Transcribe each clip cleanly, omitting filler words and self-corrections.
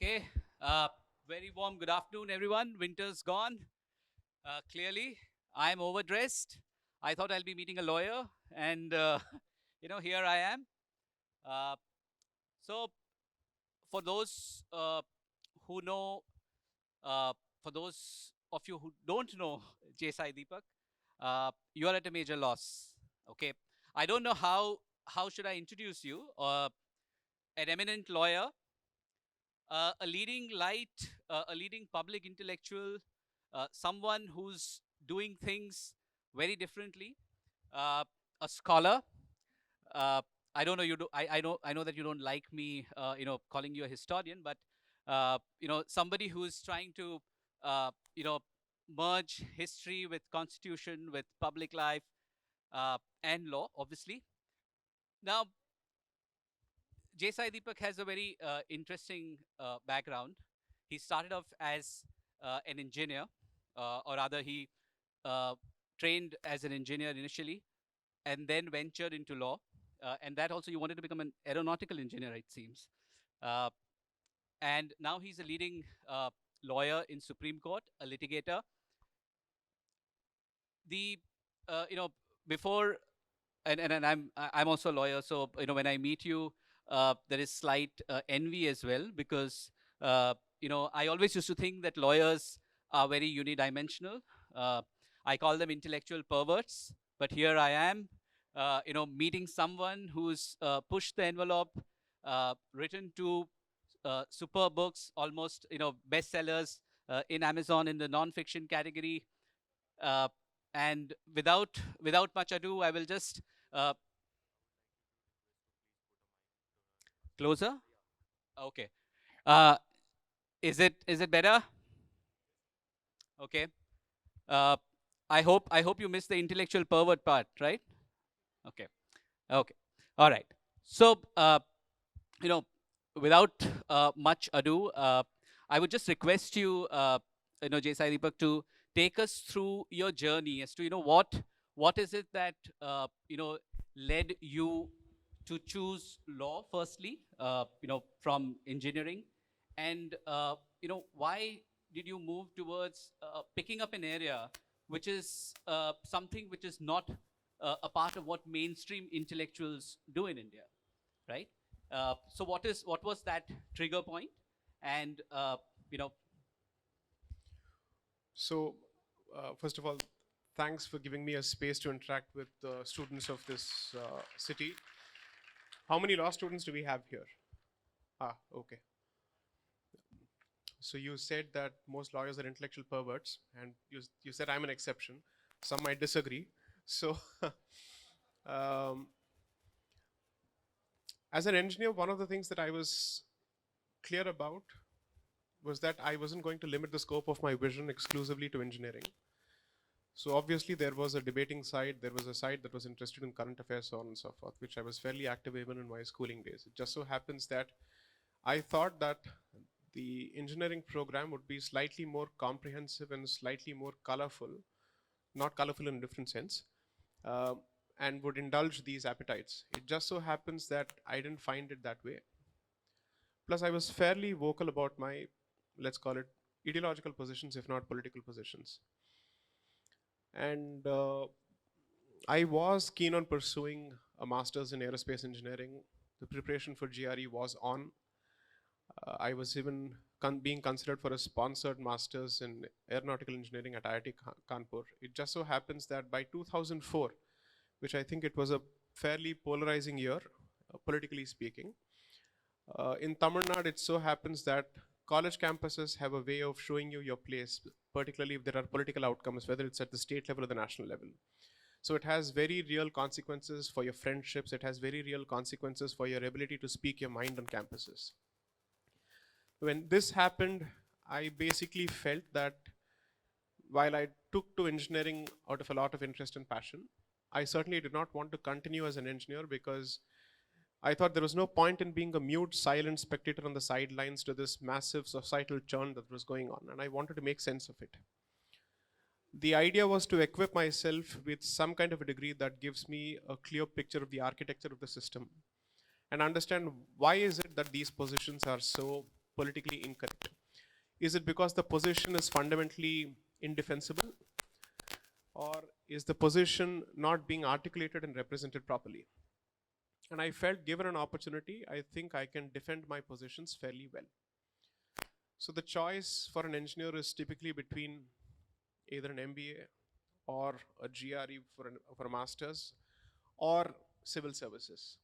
Okay. Uh, Very warm good afternoon, everyone. Winter's gone. Clearly, I'm overdressed. I thought I'll be meeting a lawyer, and here I am. Uh, so, for those who know, uh, for those of you who don't know Sai Deepak, you are at a major loss. Okay. I don't know how should I introduce you. An eminent lawyer, a leading light, a leading public intellectual, someone who's doing things very differently, uh, a scholar. Uh, I don't know you do. I know that you don't like me, calling you a historian, but somebody who is trying to, uh, you know, merge history with constitution, with public life, and law, obviously. Now, Sai Deepak has a very interesting background. He started off as an engineer, or rather, he uh, trained as an engineer initially, and then ventured into law. And that also, you wanted to become an aeronautical engineer, it seems. Uh, and now he's a leading lawyer in Supreme Court, a litigator. The you know before and I'm also a lawyer, so when I meet you, there is slight envy as well, because I always used to think that lawyers are very unidimensional. uh, I call them intellectual perverts, but here I am, meeting someone who's pushed the envelope, written two super books, almost bestsellers in Amazon in the non-fiction category. uh, and without much ado, I will just uh, closer. Okay. Uh, is it better? Okay. Uh, I hope you missed the intellectual pervert part, right? Okay. Okay. All right. So you know, without much ado, I would just request you, Sai Deepak, to take us through your journey as to what is it that led you to choose law firstly, from engineering, and why did you move towards picking up an area which is something which is not a part of what mainstream intellectuals do in India, right? So what was that trigger point? And you know, So, first of all, thanks for giving me a space to interact with the students of this city. How many law students do we have here? Okay. So you said that most lawyers are intellectual perverts, and you said I'm an exception. Some might disagree. So, um, as an engineer, one of the things that I was clear about was that I wasn't going to limit the scope of my vision exclusively to engineering. So obviously there was a debating side, there was a side that was interested in current affairs, so on and so forth, which I was fairly active even in my schooling days. It just so happens that I thought that the engineering program would be slightly more comprehensive and slightly more colorful, not colorful in a different sense, uh, and would indulge these appetites. It just so happens that I didn't find it that way. Plus, I was fairly vocal about my, let's call it, ideological positions, if not political positions. And I was keen on pursuing a master's in aerospace engineering. The preparation for GRE was on. I was even being considered for a sponsored master's in aeronautical engineering at IIT Kanpur. It just so happens that by 2004, which I think it was a fairly polarizing year, politically speaking, in Tamil Nadu, it so happens that college campuses have a way of showing you your place, particularly if there are political outcomes, whether it's at the state level or the national level. So it has very real consequences for your friendships. It has very real consequences for your ability to speak your mind on campuses. When this happened, I basically felt that while I took to engineering out of a lot of interest and passion, I certainly did not want to continue as an engineer because I thought there was no point in being a mute, silent spectator on the sidelines to this massive societal churn that was going on, and I wanted to make sense of it. The idea was to equip myself with some kind of a degree that gives me a clear picture of the architecture of the system and understand why is it that these positions are so politically incorrect? Is it because the position is fundamentally indefensible, or is the position not being articulated and represented properly? And I felt, given an opportunity, I think I can defend my positions fairly well. So the choice for an engineer is typically between either an MBA or a GRE for a master's or civil services.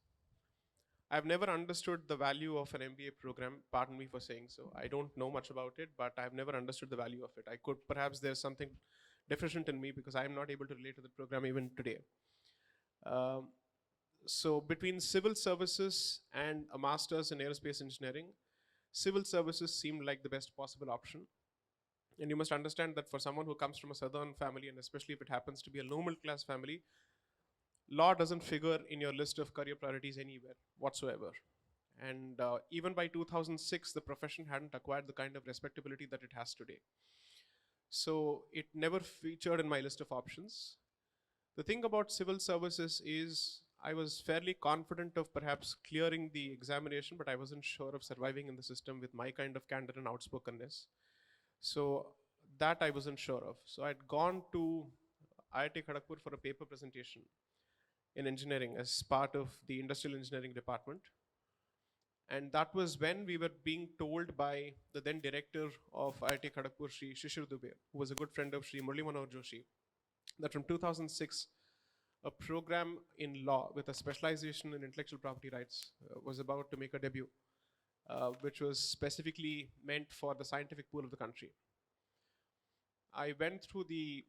I've never understood the value of an MBA program. Pardon me for saying so. I don't know much about it, but I've never understood the value of it. I could, perhaps there's something deficient in me because I'm not able to relate to the program even today. Um, so between civil services and a master's in aerospace engineering, civil services seemed like the best possible option. And you must understand that for someone who comes from a southern family, and especially if it happens to be a low middle class family, law doesn't figure in your list of career priorities anywhere whatsoever. And even by 2006, the profession hadn't acquired the kind of respectability that it has today. So it never featured in my list of options. The thing about civil services is I was fairly confident of perhaps clearing the examination, but I wasn't sure of surviving in the system with my kind of candor and outspokenness. So that I wasn't sure of. So I'd gone to IIT Kharagpur for a paper presentation in engineering as part of the industrial engineering department. And that was when we were being told by the then director of IIT Kharagpur, Shri Shishir Dubey, who was a good friend of Shri Murli Manohar Joshi, that from 2006, a program in law with a specialization in intellectual property rights was about to make a debut, which was specifically meant for the scientific pool of the country. I went through the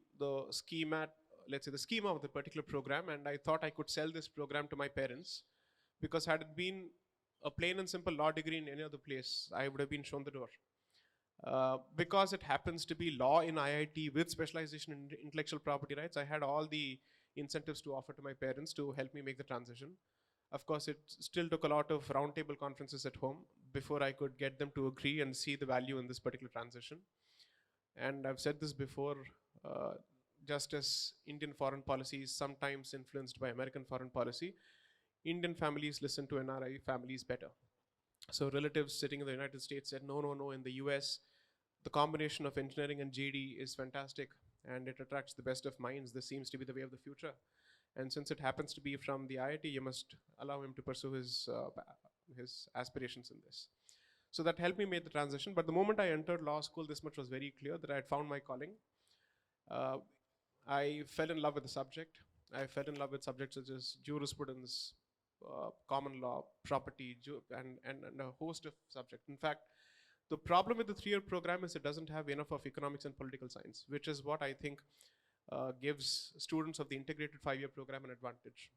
schema, let's say the schema of the particular program, and I thought I could sell this program to my parents, because had it been a plain and simple law degree in any other place, I would have been shown the door. Because it happens to be law in IIT with specialization in intellectual property rights, I had all the incentives to offer to my parents to help me make the transition. Of course, it still took a lot of roundtable conferences at home before I could get them to agree and see the value in this particular transition. And I've said this before, uh, just as Indian foreign policy is sometimes influenced by American foreign policy, Indian families listen to NRI families better. So relatives sitting in the United States said, no, no, no, in the US, the combination of engineering and GD is fantastic and it attracts the best of minds. This seems to be the way of the future. And since it happens to be from the IIT, you must allow him to pursue his aspirations in this. So that helped me make the transition. But the moment I entered law school, this much was very clear, that I had found my calling. Uh, I fell in love with the subject. I fell in love with subjects such as jurisprudence, common law, property, and a host of subjects. In fact, the problem with the 3-year program is it doesn't have enough of economics and political science, which is what I think gives students of the integrated 5-year program an advantage.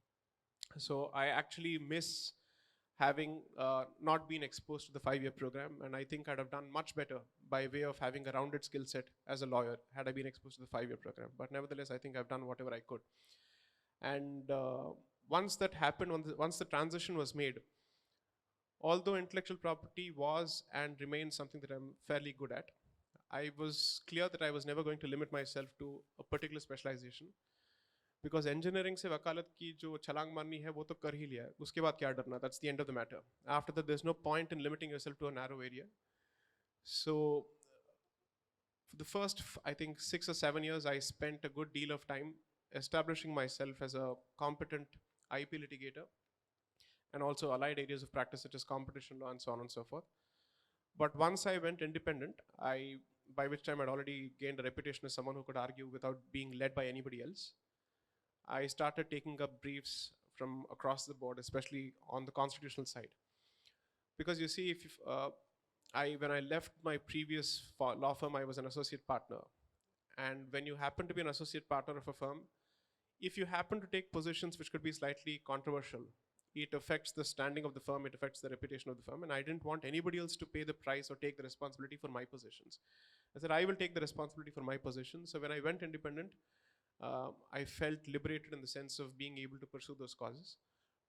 So I actually miss having not been exposed to the 5-year program, and I think I'd have done much better by way of having a rounded skill set as a lawyer had I been exposed to the 5-year program. But nevertheless, I think I've done whatever I could. And once that happened, once the transition was made, although intellectual property was and remains something that I'm fairly good at, I was clear that I was never going to limit myself to a particular specialization, because engineering से वकालत की जो छलांग मारनी है वो तो कर ही लिया है, उसके बाद क्या डरना? That's the end of the matter. After that, there's no point in limiting yourself to a narrow area. So for the first, I think 6 or 7 years, I spent a good deal of time establishing myself as a competent IP litigator, and also allied areas of practice such as competition law and so on and so forth. But once I went independent, by which time I'd already gained a reputation as someone who could argue without being led by anybody else, I started taking up briefs from across the board, especially on the constitutional side. Because you see, when I left my previous law firm, I was an associate partner. And when you happen to be an associate partner of a firm, if you happen to take positions which could be slightly controversial, it affects the standing of the firm, it affects the reputation of the firm, and I didn't want anybody else to pay the price or take the responsibility for my positions. I said, I will take the responsibility for my position. So when I went independent, I felt liberated in the sense of being able to pursue those causes.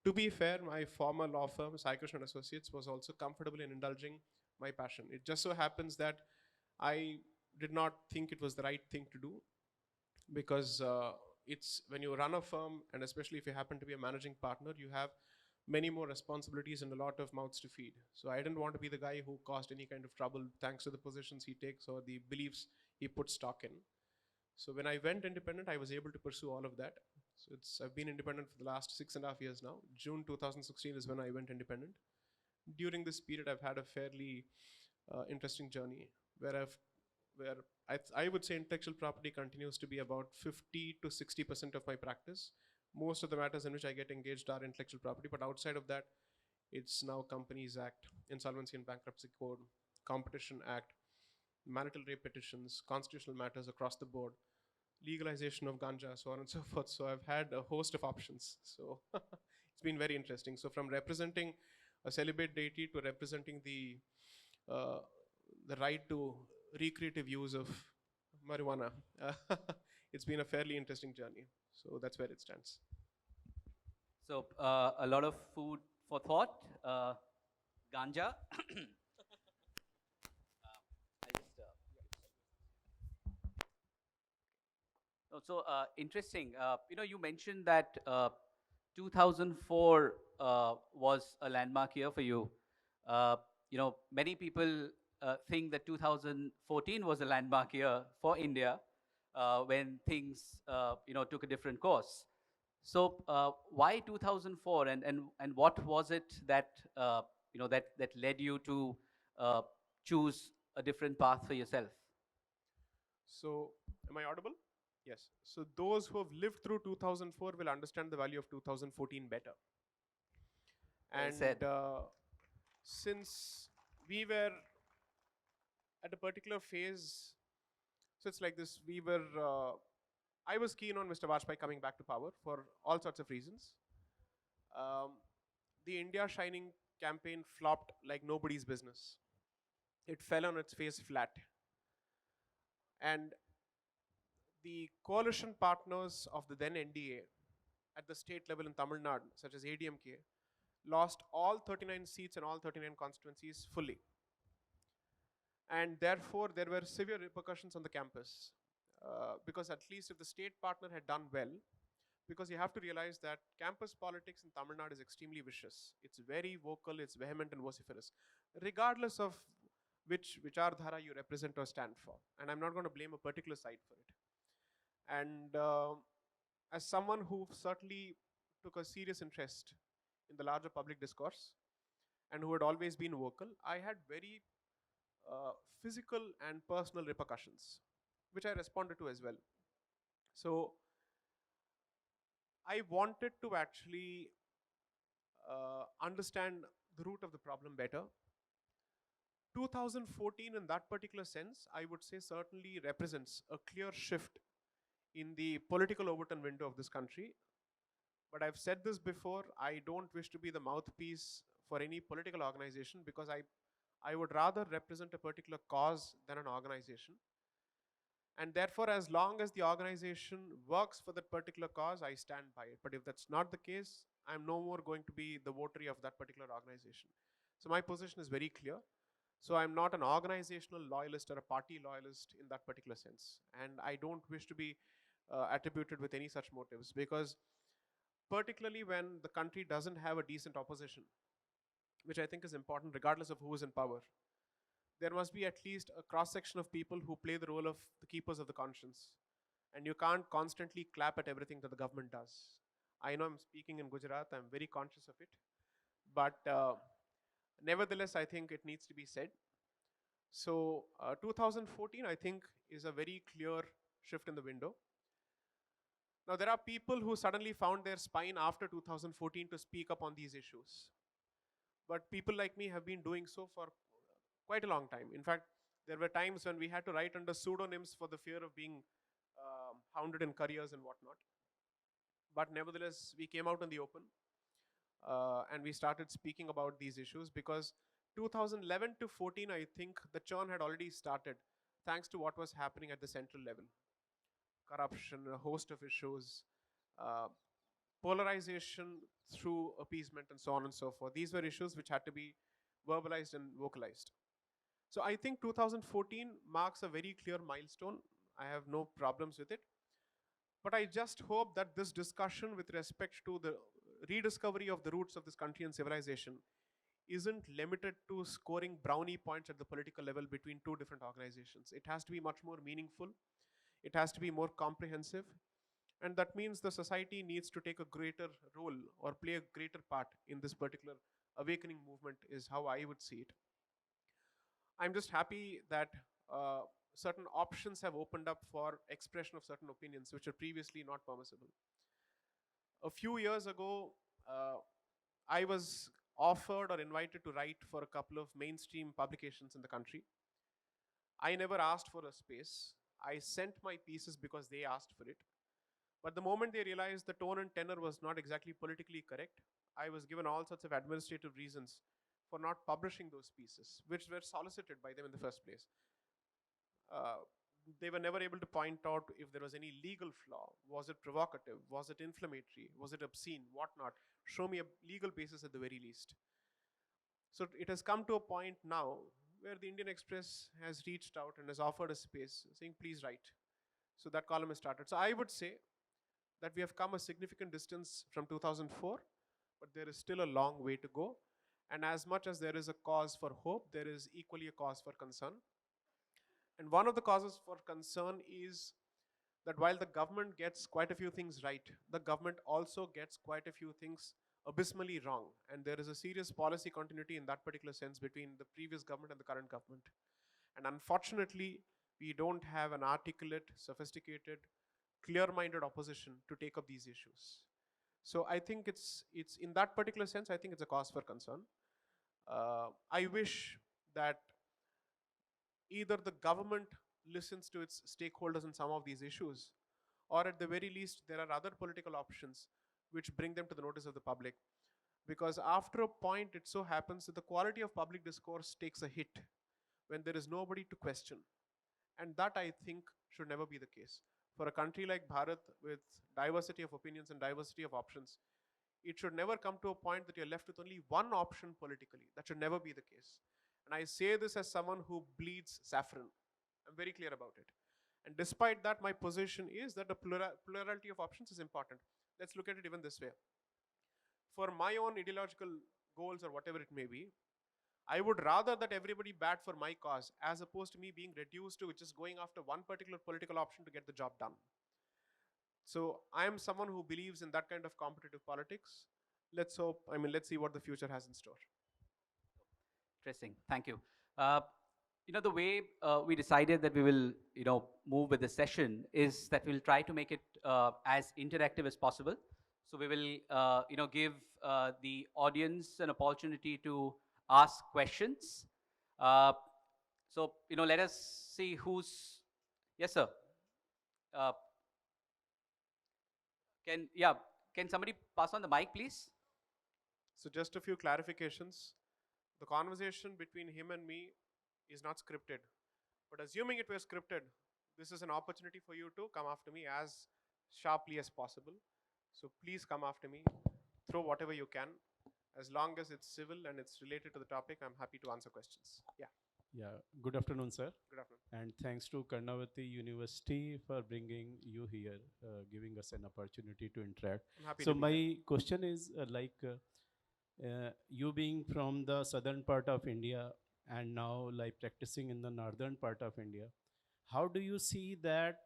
To be fair, my former law firm, Sai Krishnan Associates, was also comfortable in indulging my passion. It just so happens that I did not think it was the right thing to do, because it's when you run a firm, and especially if you happen to be a managing partner, you have many more responsibilities and a lot of mouths to feed. So I didn't want to be the guy who caused any kind of trouble thanks to the positions he takes or the beliefs he puts stock in. So when I went independent, I was able to pursue all of that. So I've been independent for the last 6.5 years now. June 2016 is when I went independent. During this period, I've had a fairly interesting journey where where I would say intellectual property continues to be about 50 to 60% of my practice. Most of the matters in which I get engaged are intellectual property, but outside of that, it's now Companies Act, Insolvency and Bankruptcy Code, Competition Act, marital rape petitions, constitutional matters across the board, legalization of ganja, so on and so forth. So I've had a host of options. So it's been very interesting. So from representing a celibate deity to representing uh, the right to recreative use of marijuana, it's been a fairly interesting journey. So that's where it stands. So a lot of food for thought. Ganja. I just, so interesting. You mentioned that 2004 was a landmark year for you. Uh, many people think that 2014 was a landmark year for India when things, took a different course. So why 2004, and what was it that that led you to uh, choose a different path for yourself? So, am I audible? Yes. So, those who have lived through 2004 will understand the value of 2014 better. Well said. And since we were at a particular phase, so it's like this, I was keen on Mr. Vajpayee coming back to power for all sorts of reasons. Um, the India Shining campaign flopped like nobody's business. It fell on its face flat. And the coalition partners of the then NDA at the state level in Tamil Nadu, such as ADMK, lost all 39 seats in all 39 constituencies fully. And therefore, there were severe repercussions on the campus. Because at least if the state partner had done well, because you have to realize that campus politics in Tamil Nadu is extremely vicious. It's very vocal, it's vehement and vociferous, regardless of which Vichardhara you represent or stand for. And I'm not going to blame a particular side for it. And as someone who certainly took a serious interest in the larger public discourse and who had always been vocal, I had very uh, physical and personal repercussions, which I responded to as well. So I wanted to actually understand the root of the problem better. 2014, in that particular sense, I would say certainly represents a clear shift in the political Overton window of this country. But I've said this before, I don't wish to be the mouthpiece for any political organization because I would rather represent a particular cause than an organization. And therefore, as long as the organization works for that particular cause, I stand by it. But if that's not the case, I'm no more going to be the votary of that particular organization. So my position is very clear. So I'm not an organizational loyalist or a party loyalist in that particular sense. And I don't wish to be attributed with any such motives because particularly when the country doesn't have a decent opposition, which I think is important regardless of who is in power, there must be at least a cross section of people who play the role of the keepers of the conscience. And you can't constantly clap at everything that the government does. I know I'm speaking in Gujarat, I'm very conscious of it. But nevertheless, I think it needs to be said. So 2014, I think, is a very clear shift in the window. Now, there are people who suddenly found their spine after 2014 to speak up on these issues. But people like me have been doing so for quite a long time. In fact, there were times when we had to write under pseudonyms for the fear of being hounded in careers and whatnot. But nevertheless, we came out in the open and we started speaking about these issues because 2011 to 14, I think the churn had already started thanks to what was happening at the central level. Corruption, a host of issues, uh, polarization through appeasement, and so on and so forth. These were issues which had to be verbalized and vocalized. So I think 2014 marks a very clear milestone. I have no problems with it. But I just hope that this discussion with respect to the rediscovery of the roots of this country and civilization isn't limited to scoring brownie points at the political level between two different organizations. It has to be much more meaningful, it has to be more comprehensive, and that means the society needs to take a greater role or play a greater part in this particular awakening movement, is how I would see it. I'm just happy that uh, certain options have opened up for expression of certain opinions which were previously not permissible. A few years ago, uh, I was offered or invited to write for a couple of mainstream publications in the country. I never asked for a space. I sent my pieces because they asked for it. But the moment they realized the tone and tenor was not exactly politically correct, I was given all sorts of administrative reasons for not publishing those pieces, which were solicited by them in the first place. Uh, they were never able to point out if there was any legal flaw. Was it provocative? Was it inflammatory? Was it obscene? Whatnot? Show me a legal basis at the very least. So it has come to a point now where the Indian Express has reached out and has offered a space saying, please write. So that column has started. So I would say that we have come a significant distance from 2004, but there is still a long way to go. And as much as there is a cause for hope, there is equally a cause for concern. And one of the causes for concern is that while the government gets quite a few things right, the government also gets quite a few things abysmally wrong. And there is a serious policy continuity in that particular sense between the previous government and the current government. And unfortunately, we don't have an articulate, sophisticated, clear-minded opposition to take up these issues. So I think it's in that particular sense, I think it's a cause for concern. I wish that either the government listens to its stakeholders in some of these issues, or at the very least, there are other political options which bring them to the notice of the public. Because after a point, it so happens that the quality of public discourse takes a hit when there is nobody to question. And that, I think, should never be the case. For a country like Bharat with diversity of opinions and diversity of options, it should never come to a point that you're left with only one option politically. That should never be the case. And I say this as someone who bleeds saffron. I'm very clear about it. And despite that, my position is that a plurality of options is important. Let's look at it even this way. For my own ideological goals or whatever it may be, I would rather that everybody bat for my cause as opposed to me being reduced to just going after one particular political option to get the job done. So I am someone who believes in that kind of competitive politics. Let's see what the future has in store. Interesting. Thank you. Uh, the way we decided that we will, move with the session is that we'll try to make it as interactive as possible. So we will, give the audience an opportunity to ask questions. Uh, so, let us see who's. Yes, sir. Uh, yeah, can somebody pass on the mic, please? So just a few clarifications. The conversation between him and me is not scripted. But assuming it was scripted, this is an opportunity for you to come after me as sharply as possible. So please come after me. Throw whatever you can. As long as it's civil and it's related to the topic, I'm happy to answer questions. Yeah. Yeah, good afternoon, sir. Good afternoon. And thanks to Karnavati University for bringing you here, giving us an opportunity to interact. I'm happy So to be here. my question is you being from the southern part of India and now like practicing in the northern part of India, how do you see that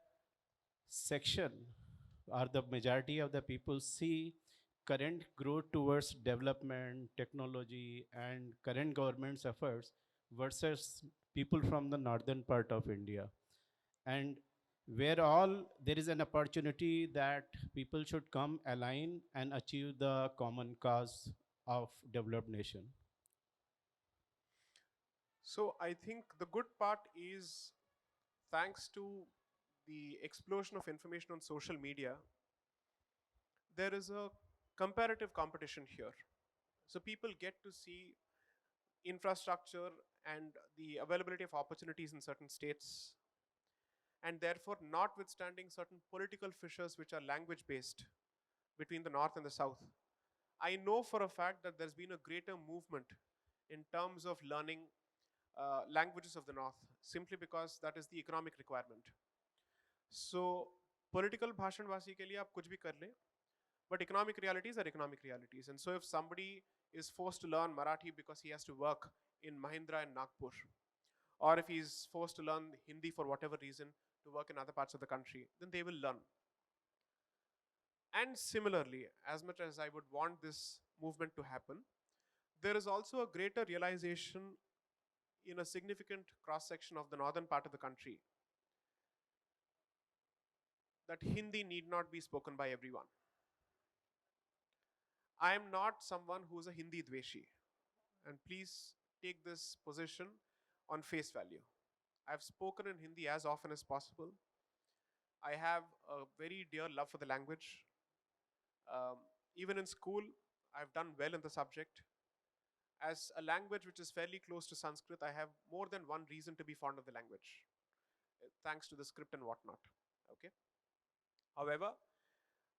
section or the majority of the people see current growth towards development, technology, and current government's efforts versus people from the northern part of India? And where all there is an opportunity that people should come align and achieve the common cause of developed nation. So I think the good part is, thanks to the explosion of information on social media, there is a comparative competition here. So people get to see infrastructure and the availability of opportunities in certain states, and therefore, notwithstanding certain political fissures which are language based between the north and the south, I know for a fact that there's been a greater movement in terms of learning languages of the north, simply because that is the economic requirement. So political भाषणबाजी के लिए आप कुछ भी कर लें, But economic realities are economic realities. And so if somebody is forced to learn Marathi because he has to work in Mahindra and Nagpur, or if he's forced to learn Hindi for whatever reason to work in other parts of the country, then they will learn. And similarly, as much as I would want this movement to happen, there is also a greater realization in a significant cross section of the northern part of the country that Hindi need not be spoken by everyone. I am not someone who is a Hindi dveshi, and please take this position on face value. I've spoken in Hindi as often as possible. I have a very dear love for the language. Um, Even in school, I've done well in the subject. As a language which is fairly close to Sanskrit, I have more than one reason to be fond of the language, thanks to the script and whatnot. Okay. However,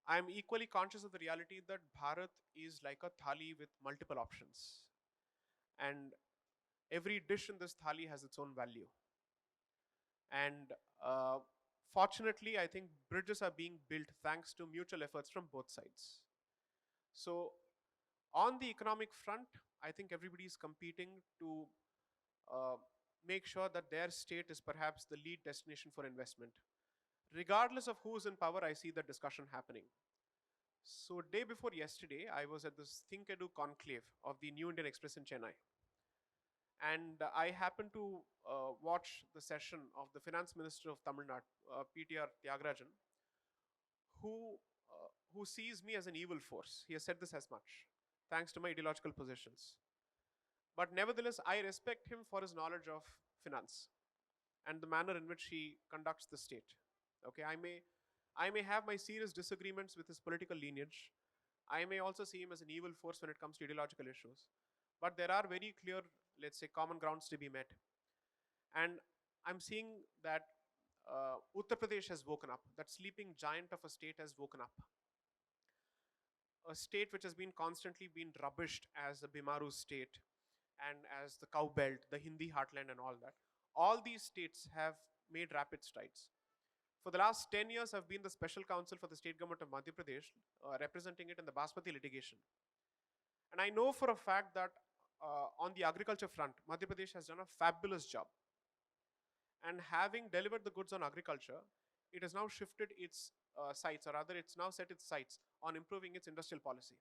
I am equally conscious of the reality that Bharat is like a thali with multiple options, and every dish in this thali has its own value. And uh, fortunately, I think bridges are being built thanks to mutual efforts from both sides. So, on the economic front, I think everybody is competing to uh, make sure that their state is perhaps the lead destination for investment. Regardless of who's in power, I see the discussion happening. So, day before yesterday, I was at this Think Edu conclave of the New Indian Express in Chennai. And I happened to watch the session of the Finance Minister of Tamil Nadu, PTR Tyagarajan, who, who sees me as an evil force. He has said this as much, thanks to my ideological positions. But nevertheless, I respect him for his knowledge of finance and the manner in which he conducts the state. Okay, I may have my serious disagreements with his political lineage. I may also see him as an evil force when it comes to ideological issues. But there are very clear, let's say, common grounds to be met. And I'm seeing that Uttar Pradesh has woken up. That sleeping giant of a state has woken up. A state which has been constantly been rubbished as the Bimaru state and as the cow belt, the Hindi heartland, and all that. All these states have made rapid strides. For the last 10 years, I've been the special counsel for the state government of Madhya Pradesh, representing it in the Basmati litigation. And I know for a fact that on the agriculture front, Madhya Pradesh has done a fabulous job. And having delivered the goods on agriculture, it has now shifted its sights, or rather, it's now set its sights on improving its industrial policy.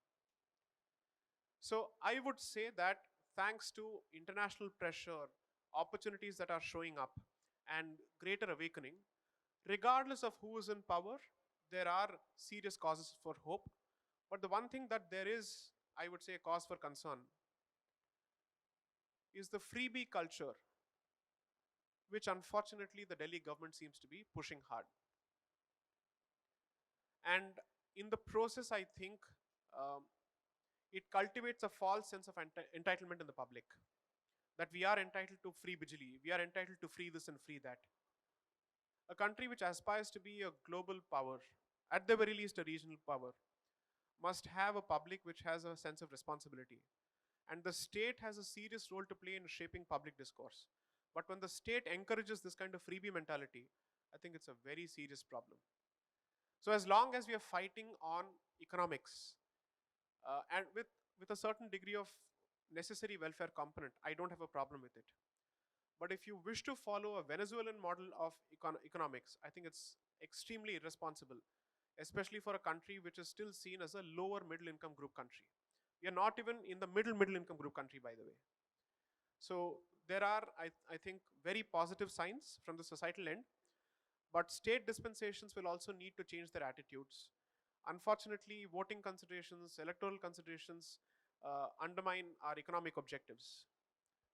So I would say that thanks to international pressure, opportunities that are showing up, and greater awakening, regardless of who is in power, there are serious causes for hope. But the one thing that there is, I would say, a cause for concern is the freebie culture, which unfortunately the Delhi government seems to be pushing hard. And in the process, I think um, it cultivates a false sense of entitlement in the public, that we are entitled to free bijli, we are entitled to free this and free that. A country which aspires to be a global power, at the very least a regional power, must have a public which has a sense of responsibility. And the state has a serious role to play in shaping public discourse. But when the state encourages this kind of freebie mentality, I think it's a very serious problem. So as long as we are fighting on economics, and with a certain degree of necessary welfare component, I don't have a problem with it. But if you wish to follow a Venezuelan model of economics, I think it's extremely irresponsible, especially for a country which is still seen as a lower middle income group country. We are not even in the middle income group country, by the way. So there are, I think, very positive signs from the societal end, but state dispensations will also need to change their attitudes. Unfortunately, voting considerations, electoral considerations undermine our economic objectives.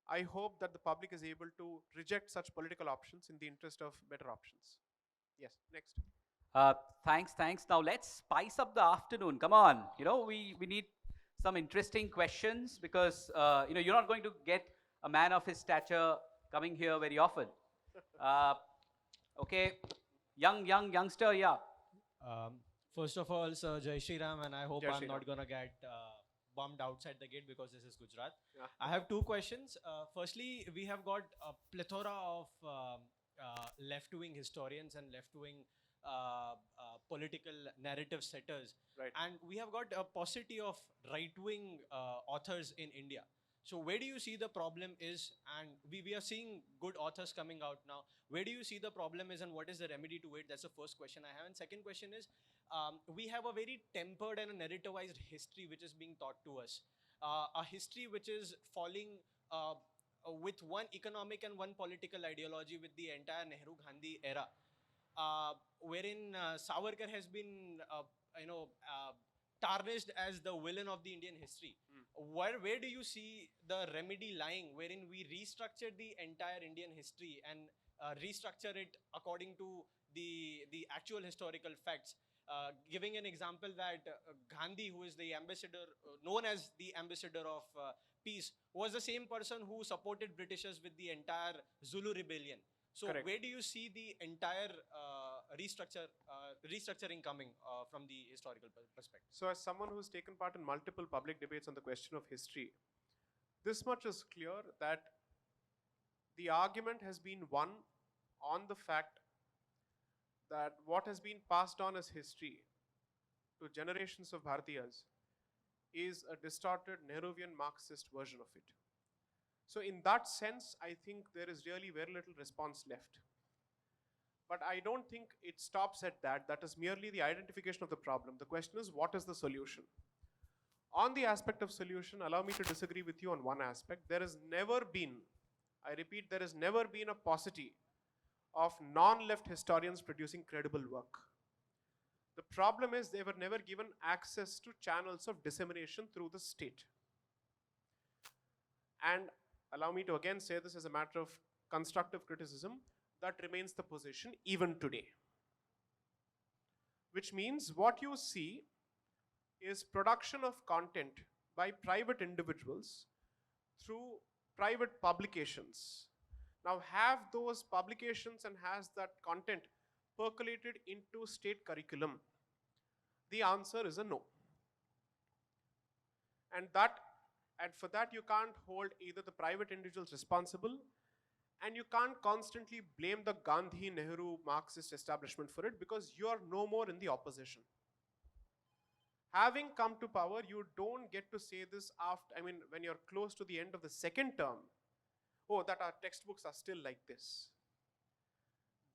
I hope that the public is able to reject such political options in the interest of better options. Yes, next. Uh, thanks. Now let's spice up the afternoon. Come on, we need some interesting questions because you're not going to get a man of his stature coming here very often. Uh, okay, youngster, yeah. Um, First of all, sir, Jai Shri Ram, and I hope Jai I'm Shri not Ram. gonna get bombed outside the gate because this is Gujarat. Yeah. I have two questions. Firstly, we have got a plethora of left-wing historians and left-wing political narrative setters. Right. And we have got a paucity of right-wing authors in India. So where do you see the problem is, and we are seeing good authors coming out now, where do you see the problem is and what is the remedy to it? That's the first question I have. And second question is, we have a very tempered and a narrativized history which is being taught to us. A history which is falling with one economic and one political ideology with the entire Nehru-Gandhi era, wherein Savarkar has been, tarnished as the villain of the Indian history. Where do you see the remedy lying, wherein we restructure the entire Indian history and restructure it according to the actual historical facts? Giving an example that Gandhi, who is the ambassador, known as the ambassador of peace, was the same person who supported Britishers with the entire Zulu rebellion. So Correct. where do you see the entire restructuring coming from the historical perspective? So as someone who's taken part in multiple public debates on the question of history, this much is clear that the argument has been won on the fact that what has been passed on as history to generations of Bharatiyas is a distorted Nehruvian Marxist version of it. So in that sense, I think there is really very little response left. But I don't think it stops at that. That is merely the identification of the problem. The question is, what is the solution? On the aspect of solution, allow me to disagree with you on one aspect. There has never been, I repeat, there has never been a paucity of non-left historians producing credible work. The problem is they were never given access to channels of dissemination through the state. And allow me to again say this as a matter of constructive criticism, that remains the position even today. Which means what you see is production of content by private individuals through private publications. Now, have those publications and has that content percolated into state curriculum? The answer is a no. And for that you can't hold either the private individuals responsible, and you can't constantly blame the Gandhi, Nehru, Marxist establishment for it, because you are no more in the opposition. Having come to power, you don't get to say this when you're close to the end of the second term, oh, that our textbooks are still like this.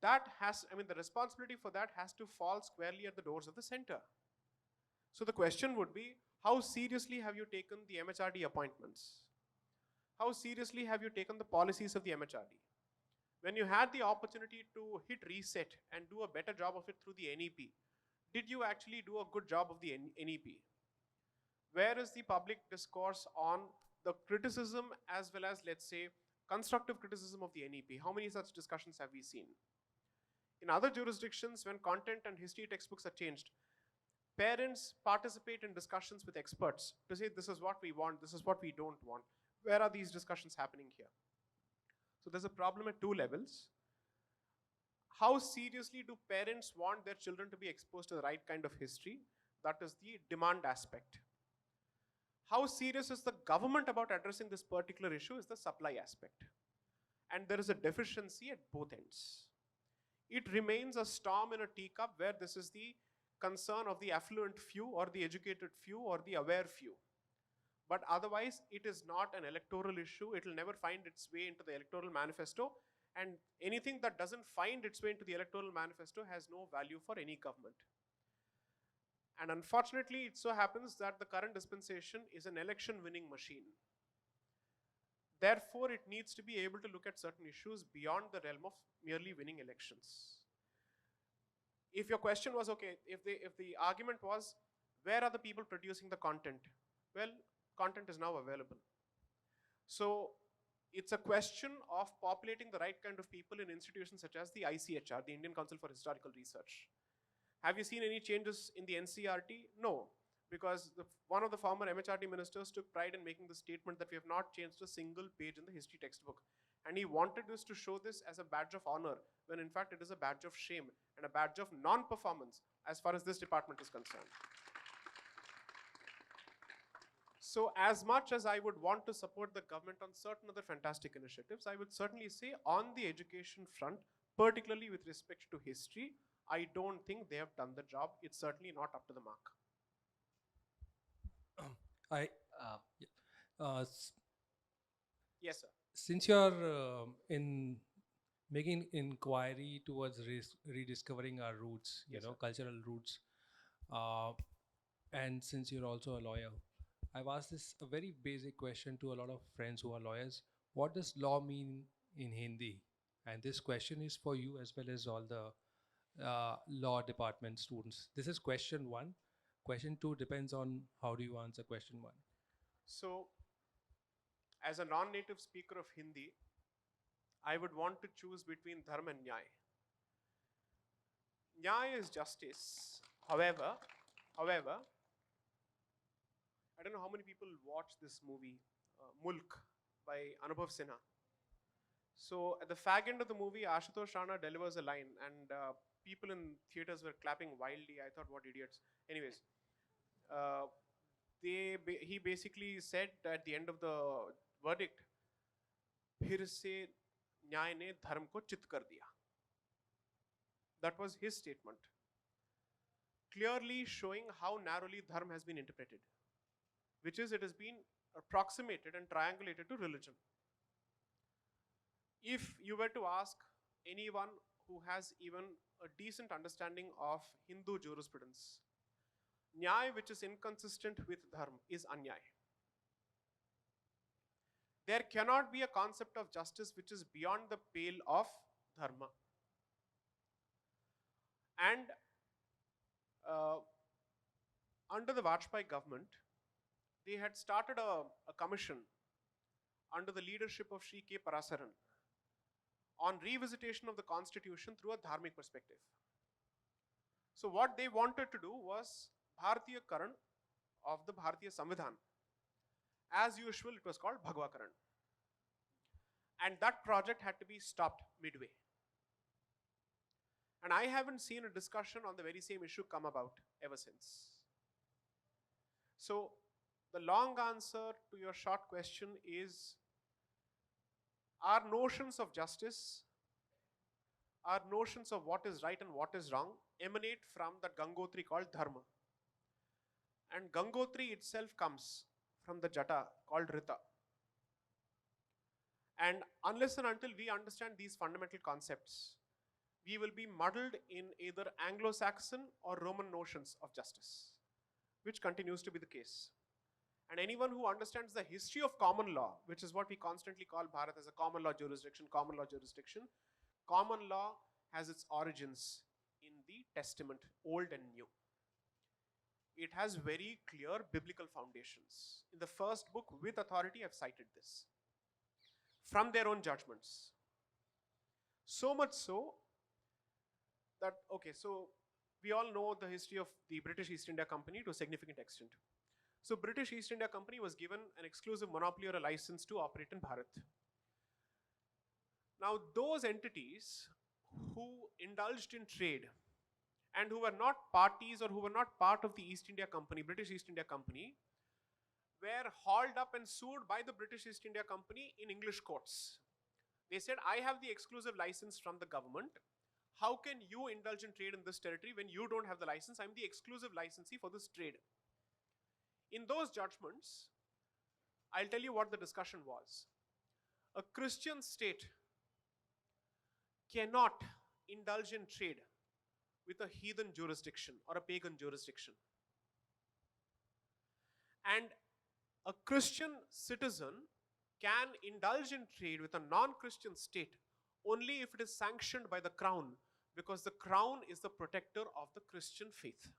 The responsibility for that has to fall squarely at the doors of the center. So the question would be, how seriously have you taken the MHRD appointments? How seriously have you taken the policies of the MHRD? When you had the opportunity to hit reset and do a better job of it through the NEP, did you actually do a good job of the NEP? Where is the public discourse on the criticism as well as, let's say, constructive criticism of the NEP? How many such discussions have we seen? In other jurisdictions, when content and history textbooks are changed, parents participate in discussions with experts to say, this is what we want, this is what we don't want. Where are these discussions happening here? So there's a problem at two levels. How seriously do parents want their children to be exposed to the right kind of history? That is the demand aspect. How serious is the government about addressing this particular issue is the supply aspect. And there is a deficiency at both ends. It remains a storm in a teacup where this is the concern of the affluent few or the educated few or the aware few. But otherwise, it is not an electoral issue. It will never find its way into the electoral manifesto. And anything that doesn't find its way into the electoral manifesto has no value for any government. And unfortunately, it so happens that the current dispensation is an election-winning machine. Therefore, it needs to be able to look at certain issues beyond the realm of merely winning elections. If your question was, okay, if the argument was, where are the people producing the content? Well, content is now available. So it's a question of populating the right kind of people in institutions such as the ICHR, the Indian Council for Historical Research. Have you seen any changes in the NCRT? No, because one of the former MHRD ministers took pride in making the statement that we have not changed a single page in the history textbook. And he wanted us to show this as a badge of honor, when in fact it is a badge of shame and a badge of non-performance as far as this department is concerned. So as much as I would want to support the government on certain other fantastic initiatives, I would certainly say on the education front, particularly with respect to history, I don't think they have done the job. It's certainly not up to the mark. I Uh, s- Yes, sir. since you're in making inquiry towards rediscovering our roots, Yes, sir. cultural roots, uh, and since you're also a lawyer, I've asked this a very basic question to a lot of friends who are lawyers. What does law mean in Hindi? And this question is for you as well as all the law department students. This is question one. Question two depends on how do you answer question one. So, as a non-native speaker of Hindi, I would want to choose between dharma and nyaya. Nyaya is justice. However, I don't know how many people watch this movie, Mulk, by Anubhav Sinha. So at the fag end of the movie, Ashutosh Rana delivers a line, and people in theaters were clapping wildly. I thought, what idiots. Anyways, uh, he basically said at the end of the verdict, फिर से न्याय ने धर्म को चित कर दिया. That was his statement, clearly showing how narrowly dharma has been interpreted, which is it has been approximated and triangulated to religion. If you were to ask anyone who has even a decent understanding of Hindu jurisprudence, nyaya which is inconsistent with dharma is anyaya. There cannot be a concept of justice which is beyond the pale of dharma. And under the Vajpayee government, they had started a commission under the leadership of Sri K. Parasaran on revisitation of the constitution through a dharmic perspective. So what they wanted to do was Bharatiya Karan of the Bharatiya Samvidhan. As usual, it was called Bhagwa Karan. And that project had to be stopped midway. And I haven't seen a discussion on the very same issue come about ever since. So the long answer to your short question is, our notions of justice, our notions of what is right and what is wrong emanate from that Gangotri called Dharma. And Gangotri itself comes from the Jata called Rita. And unless and until we understand these fundamental concepts, we will be muddled in either Anglo-Saxon or Roman notions of justice, which continues to be the case. And anyone who understands the history of common law, which is what we constantly call Bharat as a common law jurisdiction, common law has its origins in the Testament, Old and New. It has very clear biblical foundations. In the first book, with authority, I've cited this from their own judgments. So much so that, okay, so we all know the history of the British East India Company to a significant extent. So British East India Company was given an exclusive monopoly or a license to operate in Bharat. Now those entities who indulged in trade and who were not parties or who were not part of the East India Company, British East India Company, were hauled up and sued by the British East India Company in English courts. They said, I have the exclusive license from the government. How can you indulge in trade in this territory when you don't have the license? I'm the exclusive licensee for this trade. In those judgments, I'll tell you what the discussion was. A Christian state cannot indulge in trade with a heathen jurisdiction or a pagan jurisdiction. And a Christian citizen can indulge in trade with a non-Christian state only if it is sanctioned by the crown, because the crown is the protector of the Christian faith.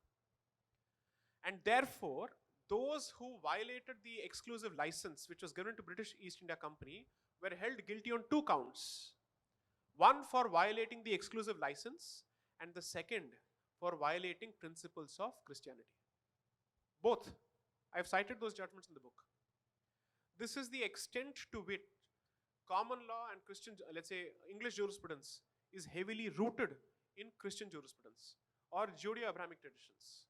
And therefore, those who violated the exclusive license which was given to British East India Company were held guilty on 2 counts. One for violating the exclusive license, and the second for violating principles of Christianity. Both. I've cited those judgments in the book. This is the extent to which common law and Christian, let's say English jurisprudence, is heavily rooted in Christian jurisprudence or Judeo-Abrahamic traditions.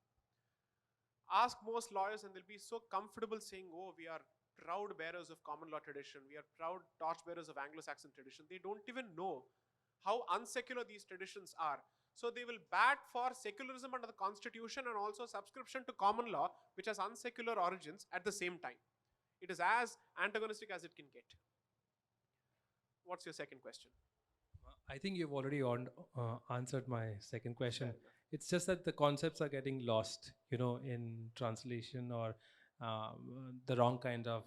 Ask most lawyers and they'll be so comfortable saying, oh, we are proud bearers of common law tradition, we are proud torchbearers of Anglo-Saxon tradition. They don't even know how unsecular these traditions are. So they will bat for secularism under the constitution and also subscription to common law, which has unsecular origins at the same time. It is as antagonistic as it can get. What's your second question? I think you've already answered my second question. Fair enough. It's just that the concepts are getting lost, in translation or the wrong kind of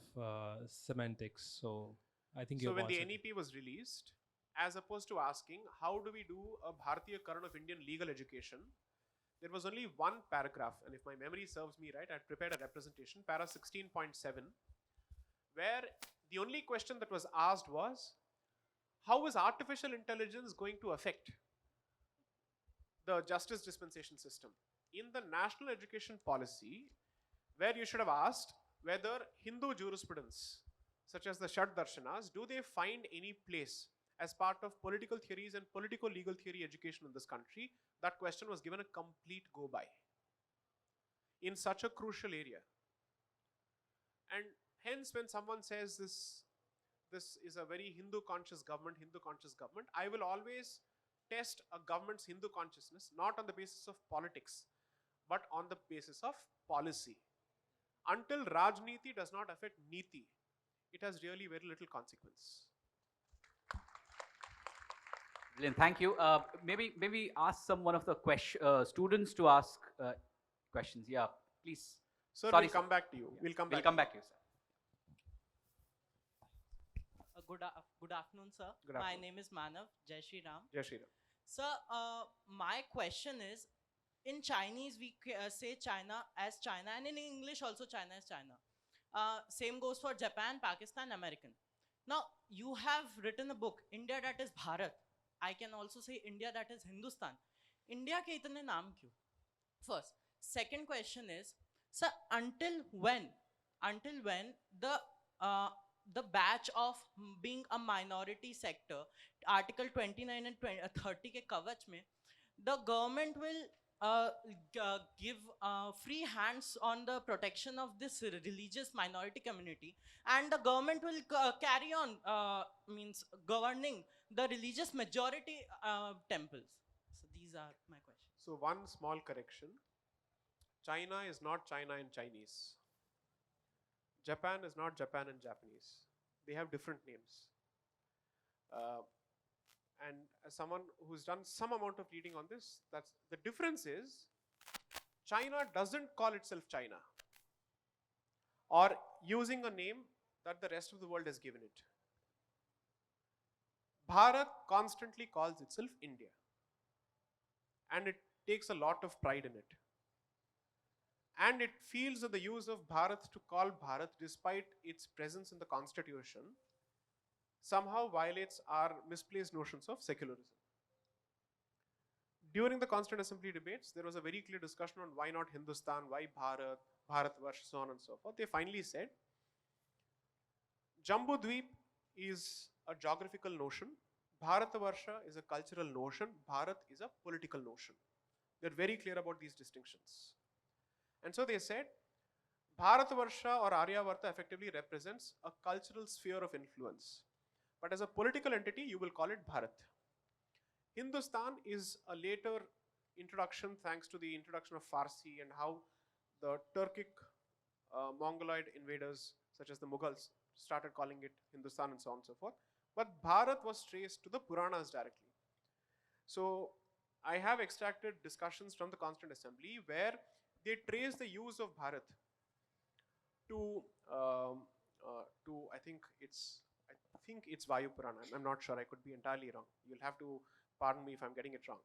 semantics. So I think So you've when the answered it. NEP was released, as opposed to asking how do we do a Bharatiya Karan of Indian legal education, there was only one paragraph, and if my memory serves me right, I prepared a representation, para 16.7, where the only question that was asked was, how is artificial intelligence going to affect the justice dispensation system? In the national education policy, where you should have asked whether Hindu jurisprudence, such as the Shad Darshanas, do they find any place as part of political theories and political legal theory education in this country? That question was given a complete go by in such a crucial area. And hence, when someone says this is a very Hindu conscious government, I will always test a government's Hindu consciousness not on the basis of politics, but on the basis of policy. Until Rajniti does not affect Niti, it has really very little consequence. Brilliant. Thank you. Maybe ask one of the students to ask questions. Yeah, please. Sir, Sorry, we'll come sir. back to you. Yeah. We'll come We'll back. come back to you, sir. Good afternoon, sir. Good My afternoon. name is Manav. Jai Shri Ram. Jai Shri Ram. Sir, my question is, in Chinese we say China as China, and in English also China as China. Same goes for Japan, Pakistan, American. Now, you have written a book, India that is Bharat. I can also say India that is Hindustan. India ke itne naam kyun? First. Second question is, sir, until when the batch of being a minority sector, Article 29 and 30 ke kavach mein, the government will give free hands on the protection of this religious minority community, and the government will carry on means governing the religious majority temples. So these are my questions. So one small correction. China is not China in Chinese. Japan is not Japan in Japanese. They have different names. And as someone who's done some amount of reading on this, that's the difference is China doesn't call itself China or using a name that the rest of the world has given it. Bharat constantly calls itself India, and it takes a lot of pride in it. And it feels that the use of Bharat to call Bharat, despite its presence in the constitution, somehow violates our misplaced notions of secularism. During the Constituent Assembly debates, there was a very clear discussion on why not Hindustan, why Bharat, Bharatvarsh, so on and so forth. They finally said, Jambu Dweep is a geographical notion, Bharatvarsha is a cultural notion, Bharat is a political notion. They're very clear about these distinctions. And so they said, Bharatvarsha or Aryavarta effectively represents a cultural sphere of influence. But as a political entity, you will call it Bharat. Hindustan is a later introduction thanks to the introduction of Farsi and how the Turkic Mongoloid invaders, such as the Mughals, started calling it Hindustan and so on and so forth. But Bharat was traced to the Puranas directly. So I have extracted discussions from the Constituent Assembly where they trace the use of Bharat to I think it's Vayu Purana. I'm not sure. I could be entirely wrong. You'll have to pardon me if I'm getting it wrong.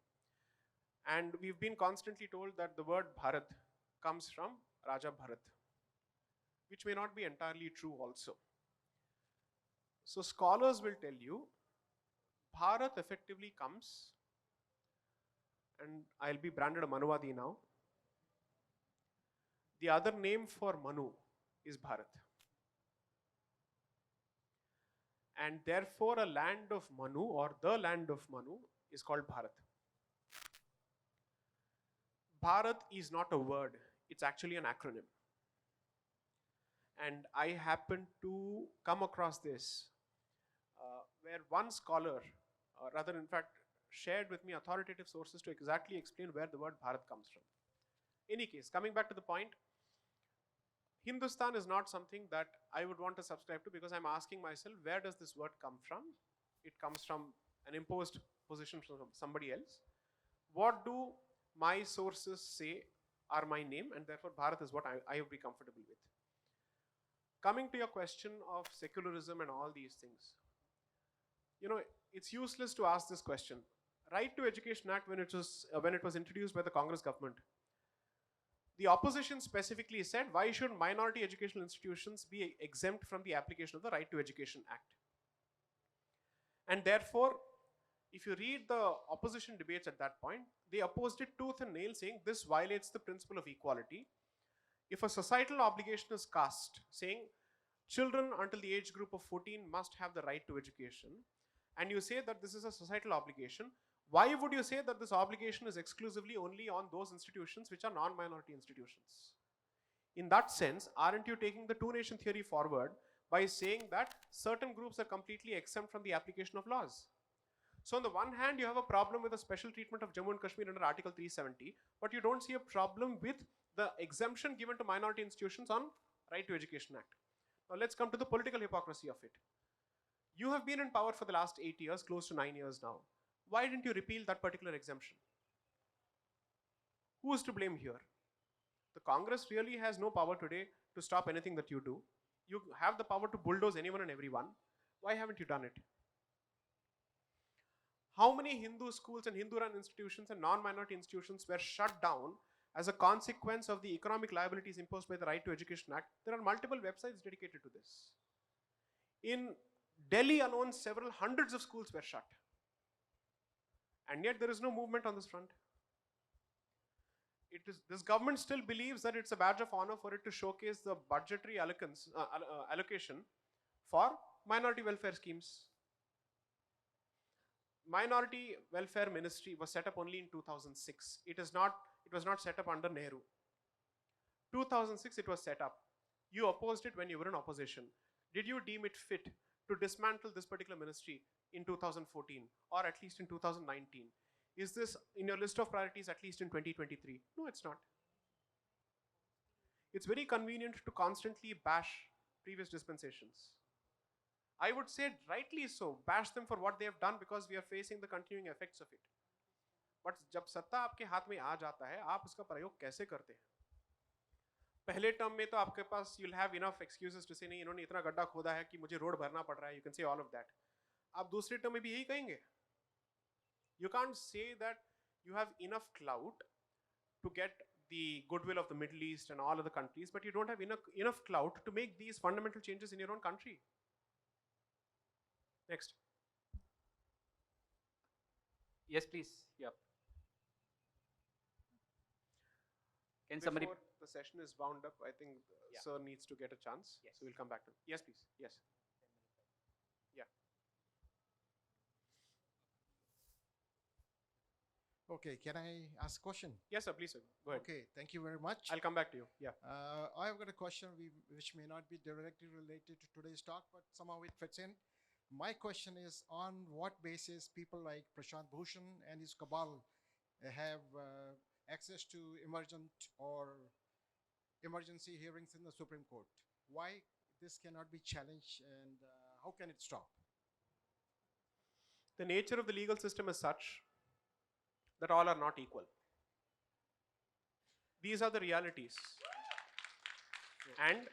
And we've been constantly told that the word Bharat comes from Raja Bharat, which may not be entirely true also. So scholars will tell you Bharat effectively comes, and I'll be branded a Manuvadi now. The other name for Manu is Bharat. And therefore a land of Manu or the land of Manu is called Bharat. Bharat is not a word, it's actually an acronym. And I happened to come across this where one scholar, rather in fact shared with me authoritative sources to exactly explain where the word Bharat comes from. Any case, coming back to the point, Hindustan is not something that I would want to subscribe to, because I'm asking myself, where does this word come from? It comes from an imposed position from somebody else. What do my sources say are my name, and therefore Bharat is what I would be comfortable with. Coming to your question of secularism and all these things, it's useless to ask this question. Right to Education Act, when it was introduced by the Congress government, the opposition specifically said, why should minority educational institutions be exempt from the application of the Right to Education Act? And therefore, if you read the opposition debates at that point, they opposed it tooth and nail, saying this violates the principle of equality. If a societal obligation is cast, saying children until the age group of 14 must have the right to education, and you say that this is a societal obligation, why would you say that this obligation is exclusively only on those institutions which are non-minority institutions? In that sense, aren't you taking the two-nation theory forward by saying that certain groups are completely exempt from the application of laws? So on the one hand, you have a problem with the special treatment of Jammu and Kashmir under Article 370, but you don't see a problem with the exemption given to minority institutions on Right to Education Act. Now let's come to the political hypocrisy of it. You have been in power for the last 8 years, close to 9 years now. Why didn't you repeal that particular exemption? Who is to blame here? The Congress really has no power today to stop anything that you do. You have the power to bulldoze anyone and everyone. Why haven't you done it? How many Hindu schools and Hindu-run institutions and non-minority institutions were shut down as a consequence of the economic liabilities imposed by the Right to Education Act? There are multiple websites dedicated to this. In Delhi alone, several hundreds of schools were shut. And yet there is no movement on this front. This government still believes that it's a badge of honor for it to showcase the budgetary allocation for minority welfare schemes. Minority Welfare Ministry was set up only in 2006. It was not set up under Nehru. 2006 it was set up. You opposed it when you were in opposition. Did you deem it fit to dismantle this particular ministry in 2014 or at least in 2019? Is this in your list of priorities at least in 2023? No, it's not. It's very convenient to constantly bash previous dispensations. I would say rightly so, bash them for what they have done because we are facing the continuing effects of it. But जब सत्ता आपके हाथ में आ जाता है, आप उसका प्रयोग कैसे करते हैं? पहले टर्म में तो आपके पास you'll have enough excuses to say नहीं इन्होंने इतना गड्ढा खोदा है कि मुझे रोड भरना पड़ रहा है. You can say all of that. आप दूसरे टर्म में भी यही कहेंगे. You can't say that you have enough clout to get the goodwill of the Middle East and all other countries, but you don't have enough clout to make these fundamental changes in your own country. Next. Yes, please. Yeah. Can somebody? Before the session is wound up, I think Sir needs to get a chance. Yes. So we'll come back to him. Yes, please. Yes. Yeah. Okay, can I ask a question? Yes, sir. Please, sir. Go ahead. Okay, thank you very much. I'll come back to you. Yeah. I have got a question which may not be directly related to today's talk, but somehow it fits in. My question is, on what basis people like Prashant Bhushan and his cabal have access to emergency hearings in the Supreme Court? Why this cannot be challenged, and how can it stop? The nature of the legal system is such that all are not equal. These are the realities. And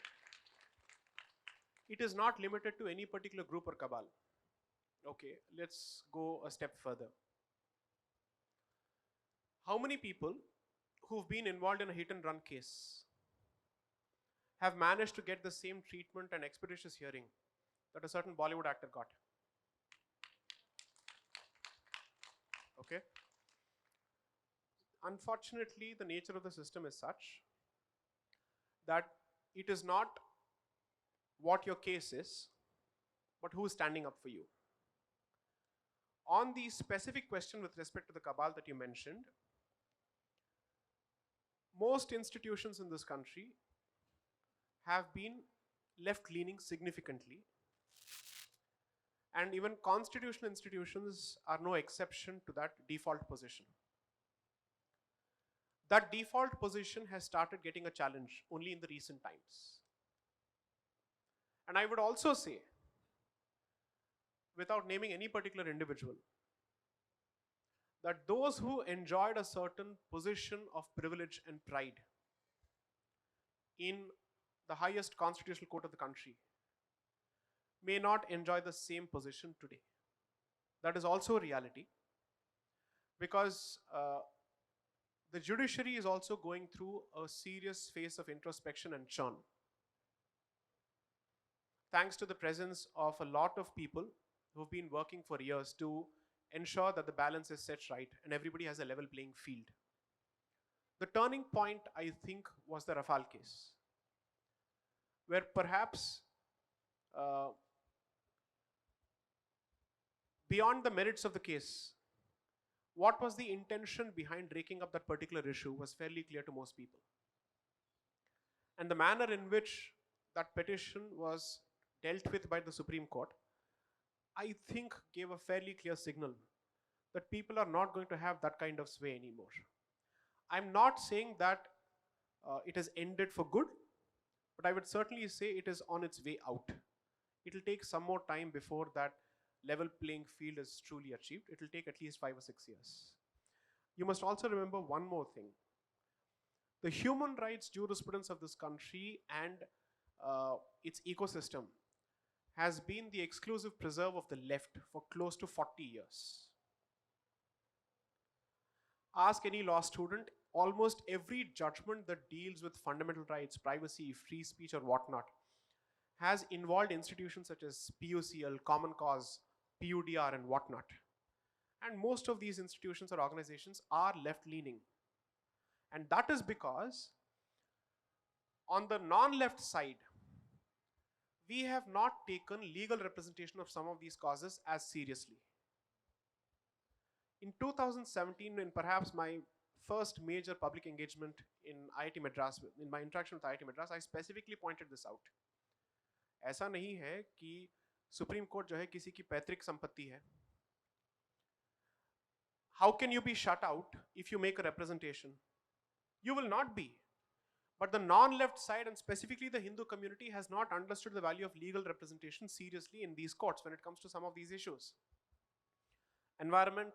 it is not limited to any particular group or cabal. Okay, let's go a step further. How many people who've been involved in a hit and run case have managed to get the same treatment and expeditious hearing that a certain Bollywood actor got? Okay. Unfortunately, the nature of the system is such that it is not what your case is, but who is standing up for you. On the specific question with respect to the cabal that you mentioned, most institutions in this country have been left leaning significantly, And even constitutional institutions are no exception to that default position. That default position has started getting a challenge only in the recent times. And I would also say, without naming any particular individual, that those who enjoyed a certain position of privilege and pride in the highest constitutional court of the country may not enjoy the same position today. That is also a reality, because the judiciary is also going through a serious phase of introspection and churn. Thanks to the presence of a lot of people who've been working for years to ensure that the balance is set right and everybody has a level playing field. The turning point, I think, was the Rafale case, where perhaps beyond the merits of the case, what was the intention behind raking up that particular issue was fairly clear to most people. And the manner in which that petition was dealt with by the Supreme Court, I think, gave a fairly clear signal that people are not going to have that kind of sway anymore. I'm not saying that it has ended for good, but I would certainly say it is on its way out. It will take some more time before that level playing field is truly achieved. It will take at least 5 or 6 years. You must also remember one more thing. The human rights jurisprudence of this country and its ecosystem has been the exclusive preserve of the left for close to 40 years. Ask any law student, almost every judgment that deals with fundamental rights, privacy, free speech, or whatnot has involved institutions such as PUCL, Common Cause, PUDR, and whatnot. And most of these institutions or organizations are left-leaning. And that is because on the non-left side, we have not taken legal representation of some of these causes as seriously. In 2017, in perhaps my first major public engagement in IIT Madras, in my interaction with IIT Madras, I specifically pointed this out. ऐसा नहीं है कि supreme court जो है किसी की पैतृक संपत्ति है. How can you be shut out if you make a representation? You will not be. But the non-left side, and specifically the Hindu community, has not understood the value of legal representation seriously in these courts when it comes to some of these issues. Environment,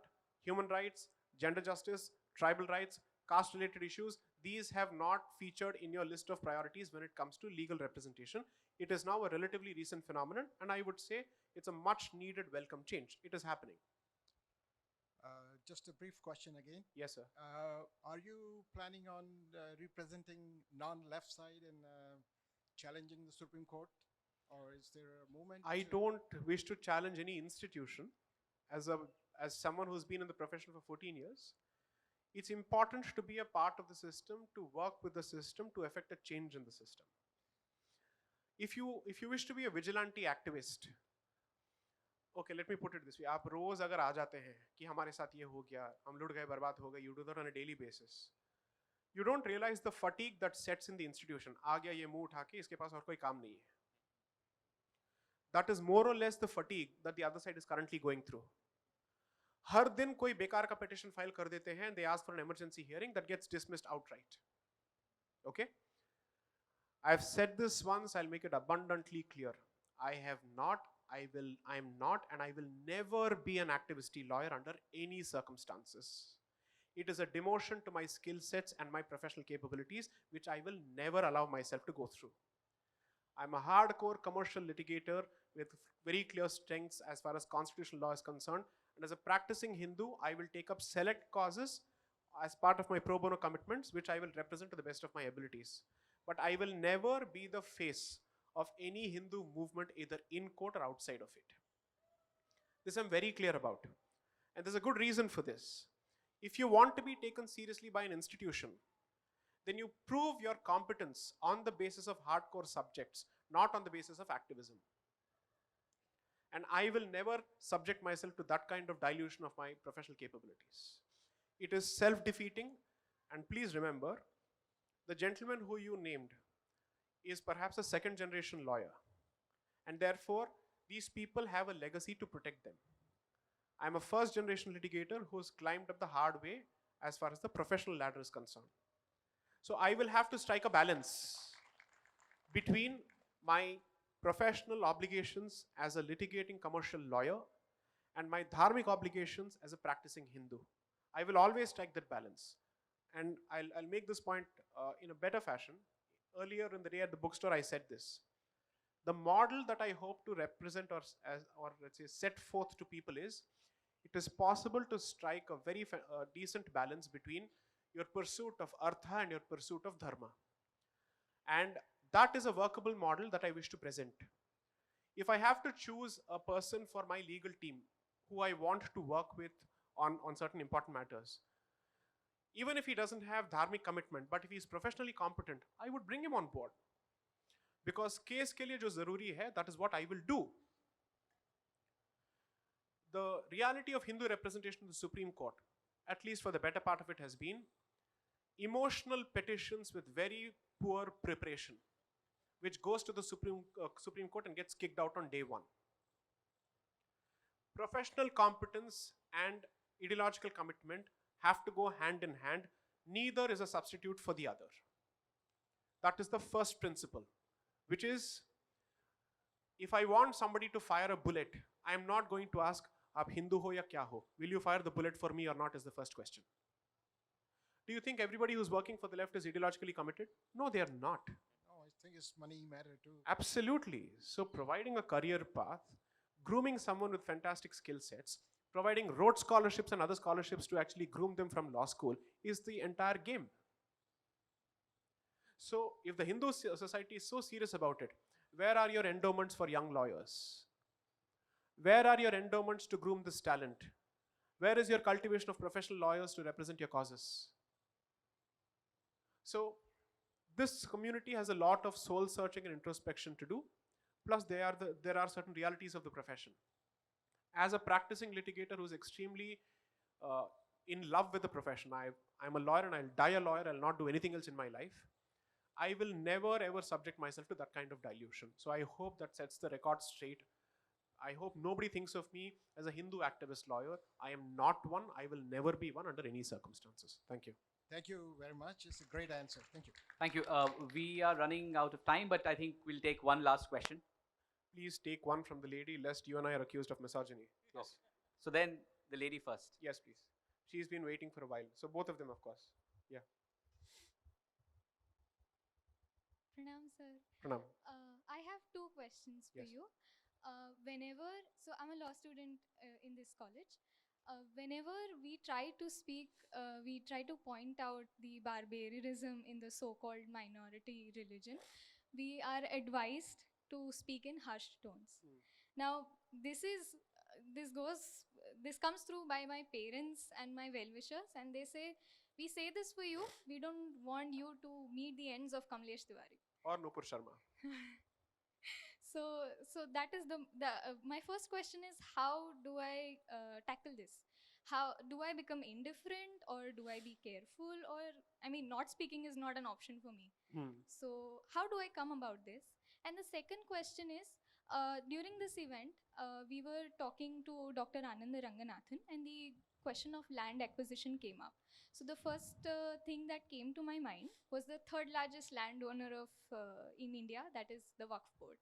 human rights, gender justice, tribal rights, caste-related issues, these have not featured in your list of priorities when it comes to legal representation. It is now a relatively recent phenomenon, and I would say it's a much needed welcome change. It is happening. Just a brief question again. Yes, sir. Are you planning on representing non-left side and challenging the Supreme Court? Or is there a movement? I don't wish to challenge any institution. As someone who's been in the profession for 14 years, it's important to be a part of the system, to work with the system, to effect a change in the system. If you wish to be a vigilante activist, okay, let me put it this way. आप रोज अगर आ जाते हैं कि हमारे साथ ये हो गया, हम लुट गए, बर्बाद हो गए, you do that on a daily basis. You don't realize the fatigue that sets in the institution. आ गया ये मुंह उठा के, इसके पास और कोई काम नहीं है. That is more or less the fatigue that the other side is currently going through. हर दिन कोई बेकार का petition file कर देते हैं, they ask for an emergency hearing that gets dismissed outright. Okay? I've said this once, I'll make it abundantly clear. I am not, and I will never be an activist lawyer under any circumstances. It is a demotion to my skill sets and my professional capabilities, which I will never allow myself to go through. I'm a hardcore commercial litigator with very clear strengths as far as constitutional law is concerned. And as a practicing Hindu, I will take up select causes as part of my pro bono commitments, which I will represent to the best of my abilities. But I will never be the face of any Hindu movement, either in court or outside of it. This I'm very clear about. And there's a good reason for this. If you want to be taken seriously by an institution, then you prove your competence on the basis of hardcore subjects, not on the basis of activism. And I will never subject myself to that kind of dilution of my professional capabilities. It is self-defeating, and please remember, the gentleman who you named is perhaps a second-generation lawyer. And therefore, these people have a legacy to protect them. I'm a first generation litigator who's climbed up the hard way as far as the professional ladder is concerned. So I will have to strike a balance between my professional obligations as a litigating commercial lawyer and my dharmic obligations as a practicing Hindu. I will always strike that balance. And I'll make this point in a better fashion. Earlier in the day at the bookstore, I said this. The model that I hope to represent or let's say set forth to people is, it is possible to strike a very decent balance between your pursuit of artha and your pursuit of dharma. And that is a workable model that I wish to present. If I have to choose a person for my legal team who I want to work with on certain important matters, even if he doesn't have dharmic commitment, but if he is professionally competent, I would bring him on board. Because case ke liye jo zaruri hai, that is what I will do. The reality of Hindu representation in the Supreme Court, at least for the better part of it, has been emotional petitions with very poor preparation, which goes to the Supreme Court and gets kicked out on day one. Professional competence and ideological commitment have to go hand in hand. Neither is a substitute for the other. That is the first principle, which is, if I want somebody to fire a bullet, I am not going to ask, aap Hindu ho ya kya ho? Will you fire the bullet for me or not, is the first question. Do you think everybody who's working for the left is ideologically committed? No, they are not. No, I think it's money matter too. Absolutely. So providing a career path, grooming someone with fantastic skill sets, providing Rhodes scholarships and other scholarships to actually groom them from law school is the entire game. So if the Hindu society is so serious about it, where are your endowments for young lawyers? Where are your endowments to groom this talent? Where is your cultivation of professional lawyers to represent your causes? So this community has a lot of soul searching and introspection to do. Plus there are certain realities of the profession. As a practicing litigator who's extremely in love with the profession, I'm a lawyer and I'll die a lawyer, I'll not do anything else in my life. I will never ever subject myself to that kind of dilution. So I hope that sets the record straight. I hope nobody thinks of me as a Hindu activist lawyer. I am not one. I will never be one under any circumstances. Thank you. Thank you very much. It's a great answer. Thank you. Thank you. We are running out of time, but I think we'll take one last question. Please take one from the lady, lest you and I are accused of misogyny. Yes. So then the lady first. Yes, please. She's been waiting for a while. So both of them, of course. Yeah. Pranam, sir. Pranam. I have two questions for Yes. you. So I'm a law student in this college. Whenever we try to speak, we try to point out the barbarism in the so-called minority religion, we are advised to speak in hushed tones. Now, this comes through by my parents and my well-wishers, and they say, we say this for you, we don't want you to meet the ends of Kamlesh Tiwari. Or Nupur Sharma. So that is my first question is, how do I tackle this? How do I become indifferent, or do I be careful? Or, I mean, not speaking is not an option for me. So how do I come about this? And the second question is, during this event, we were talking to Dr. Ananda Ranganathan, and the question of land acquisition came up. So the first thing that came to my mind was the third largest landowner of in India, that is the Waqf Board.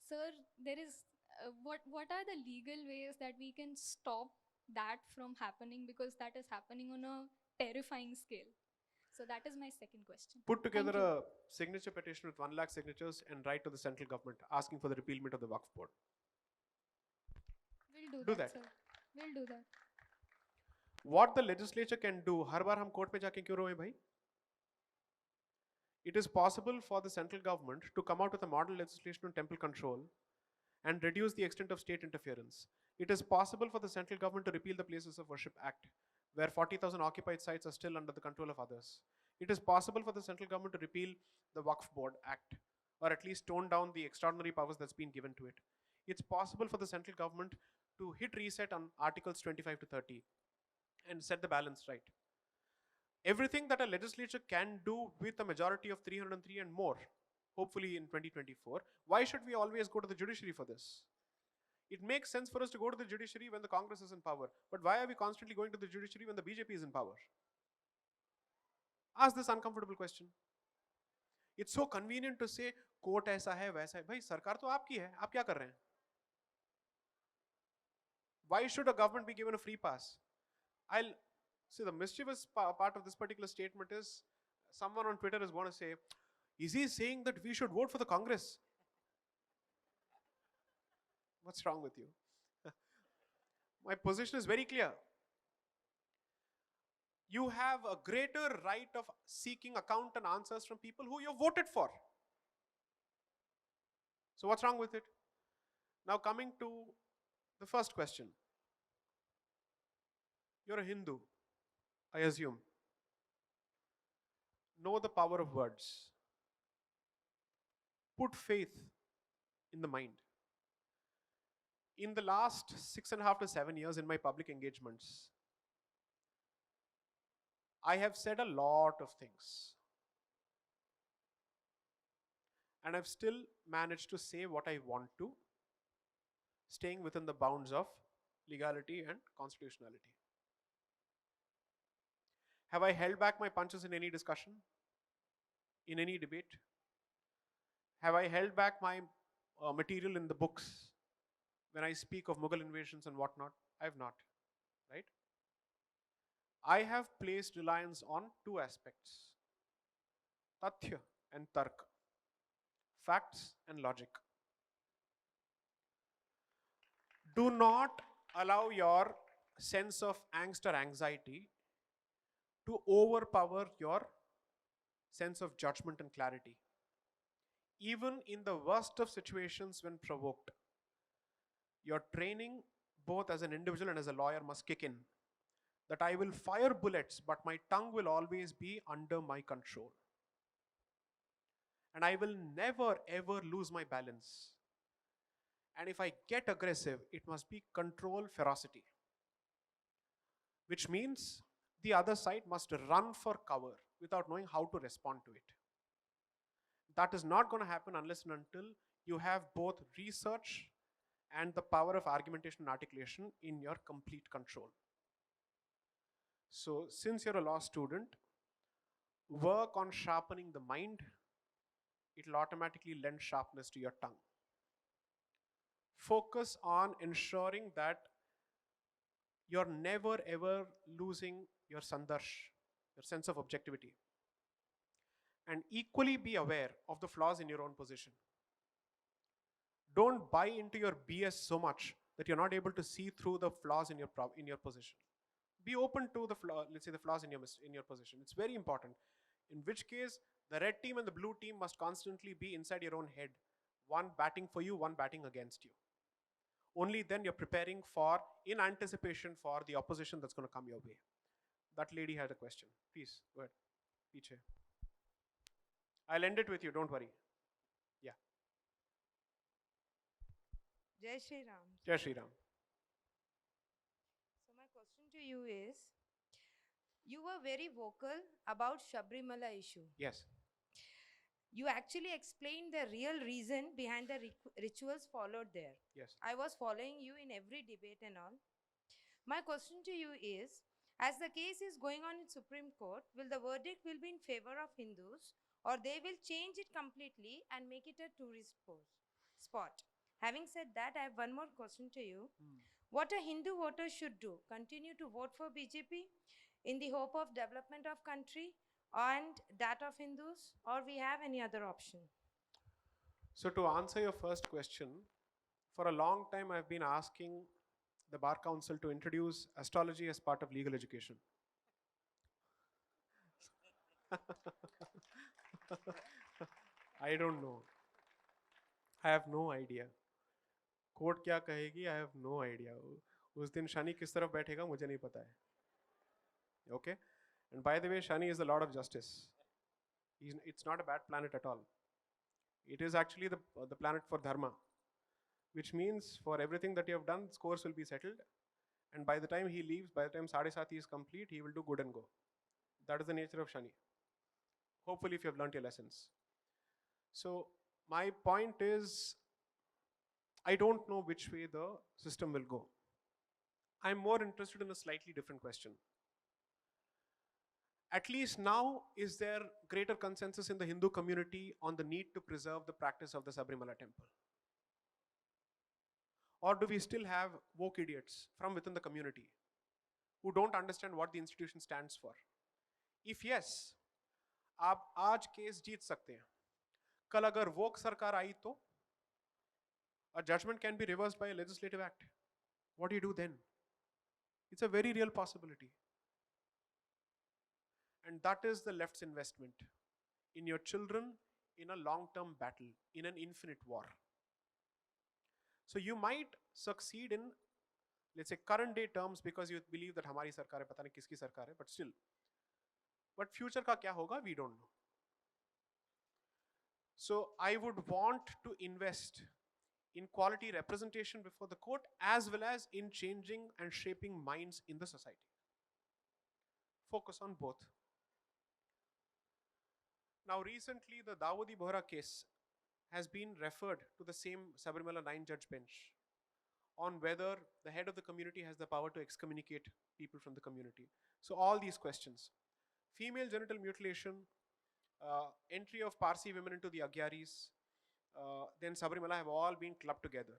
Sir, there is what are the legal ways that we can stop that from happening, because that is happening on a terrifying scale? So that is my second question. Put together Thank you. a signature petition with 1 lakh signatures and write to the central government asking for the repealment of the Waqf Board. We'll Do do that, that. sir. We'll do that. What the legislature can do, हर बार हम court में जाके क्यों रोए भाई? It is possible for the central government to come out with a model legislation on temple control and reduce the extent of state interference. It is possible for the central government to repeal the Places of Worship Act, where 40,000 occupied sites are still under the control of others. It is possible for the central government to repeal the Waqf Board Act, or at least tone down the extraordinary powers that's been given to it. It's possible for the central government to hit reset on Articles 25 to 30 and set the balance right. Everything that a legislature can do with a majority of 303 and more, hopefully in 2024, why should we always go to the judiciary for this? It makes sense for us to go to the judiciary when the Congress is in power. But why are we constantly going to the judiciary when the BJP is in power? Ask this uncomfortable question. It's so convenient to say, court ऐसा है वैसा है. भाई सरकार तो आपकी है, आप क्या कर रहे हैं? Why should a government be given a free pass? I'll see the mischievous part of this particular statement is someone on Twitter is going to say, is he saying that we should vote for the Congress? What's wrong with you? My position is very clear. You have a greater right of seeking account and answers from people who you voted for. So what's wrong with it? Now coming to the first question. You're a Hindu, I assume. Know the power of words. Put faith in the mind. In the last 6.5 to 7 years in my public engagements, I have said a lot of things. And I've still managed to say what I want to, staying within the bounds of legality and constitutionality. Have I held back my punches in any discussion? In any debate? Have I held back my material in the books when I speak of Mughal invasions and whatnot? I have not, right? I have placed reliance on two aspects, tathya and tark, facts and logic. Do not allow your sense of angst or anxiety to overpower your sense of judgment and clarity. Even in the worst of situations when provoked, your training both as an individual and as a lawyer must kick in. That I will fire bullets, but my tongue will always be under my control. And I will never ever lose my balance. And if I get aggressive, it must be control ferocity. Which means the other side must run for cover without knowing how to respond to it. That is not going to happen unless and until you have both research and the power of argumentation and articulation in your complete control. So, since you're a law student, work on sharpening the mind. It will automatically lend sharpness to your tongue. Focus on ensuring that you're never ever losing your sandarsh, your sense of objectivity. And equally be aware of the flaws in your own position. Don't buy into your BS so much that you're not able to see through the flaws in your position. Be open to the let's say the flaws in your position. It's very important. In which case, the red team and the blue team must constantly be inside your own head. One batting for you, one batting against you. Only then you're preparing for, in anticipation for the opposition that's going to come your way. That lady had a question. Please, go ahead. Piche. I'll end it with you, don't worry. Yeah. Jai Shri Ram. Jai Shri Ram. So my question to you is, you were very vocal about Sabrimala issue. Yes. You actually explained the real reason behind the rituals followed there. Yes. I was following you in every debate and all. My question to you is, as the case is going on in Supreme Court, will the verdict will be in favor of Hindus, or they will change it completely and make it a tourist spot? Having said that, I have one more question to you. What a Hindu voter should do? Continue to vote for BJP in the hope of development of country and that of Hindus, or we have any other option? So to answer your first question, for a long time I've been asking the Bar Council to introduce astrology as part of legal education. I don't know. I have no idea. Court क्या कहेगी? I have no idea. उस दिन शनि किस तरफ बैठेगा मुझे नहीं पता है. Okay? And by the way, Shani is the Lord of Justice. It's not a bad planet at all. It is actually the planet for Dharma, which means for everything that you have done, scores will be settled. And by the time he leaves, by the time Sade Sati is complete, he will do good and go. That is the nature of Shani. Hopefully, if you have learnt your lessons. So, my point is, I don't know which way the system will go. I'm more interested in a slightly different question. At least now, is there greater consensus in the Hindu community on the need to preserve the practice of the Sabrimala temple? Or do we still have woke idiots from within the community who don't understand what the institution stands for? If yes, आप आज case जीत सकते हैं. कल अगर woke सरकार आई तो a judgment can be reversed by a legislative act. What do you do then? It's a very real possibility. And that is the left's investment in your children in a long-term battle, in an infinite war. So you might succeed in, let's say, current day terms because you believe that हमारी सरकार है, पता नहीं किसकी सरकार है, but still. But future का क्या होगा, we don't know. So I would want to invest in quality representation before the court as well as in changing and shaping minds in the society. Focus on both. Now recently the Dawoodi Bohra case has been referred to the same Sabarimala 9-judge bench on whether the head of the community has the power to excommunicate people from the community. So all these questions. Female genital mutilation, entry of Parsi women into the Agyaris, then Sabarimala have all been clubbed together.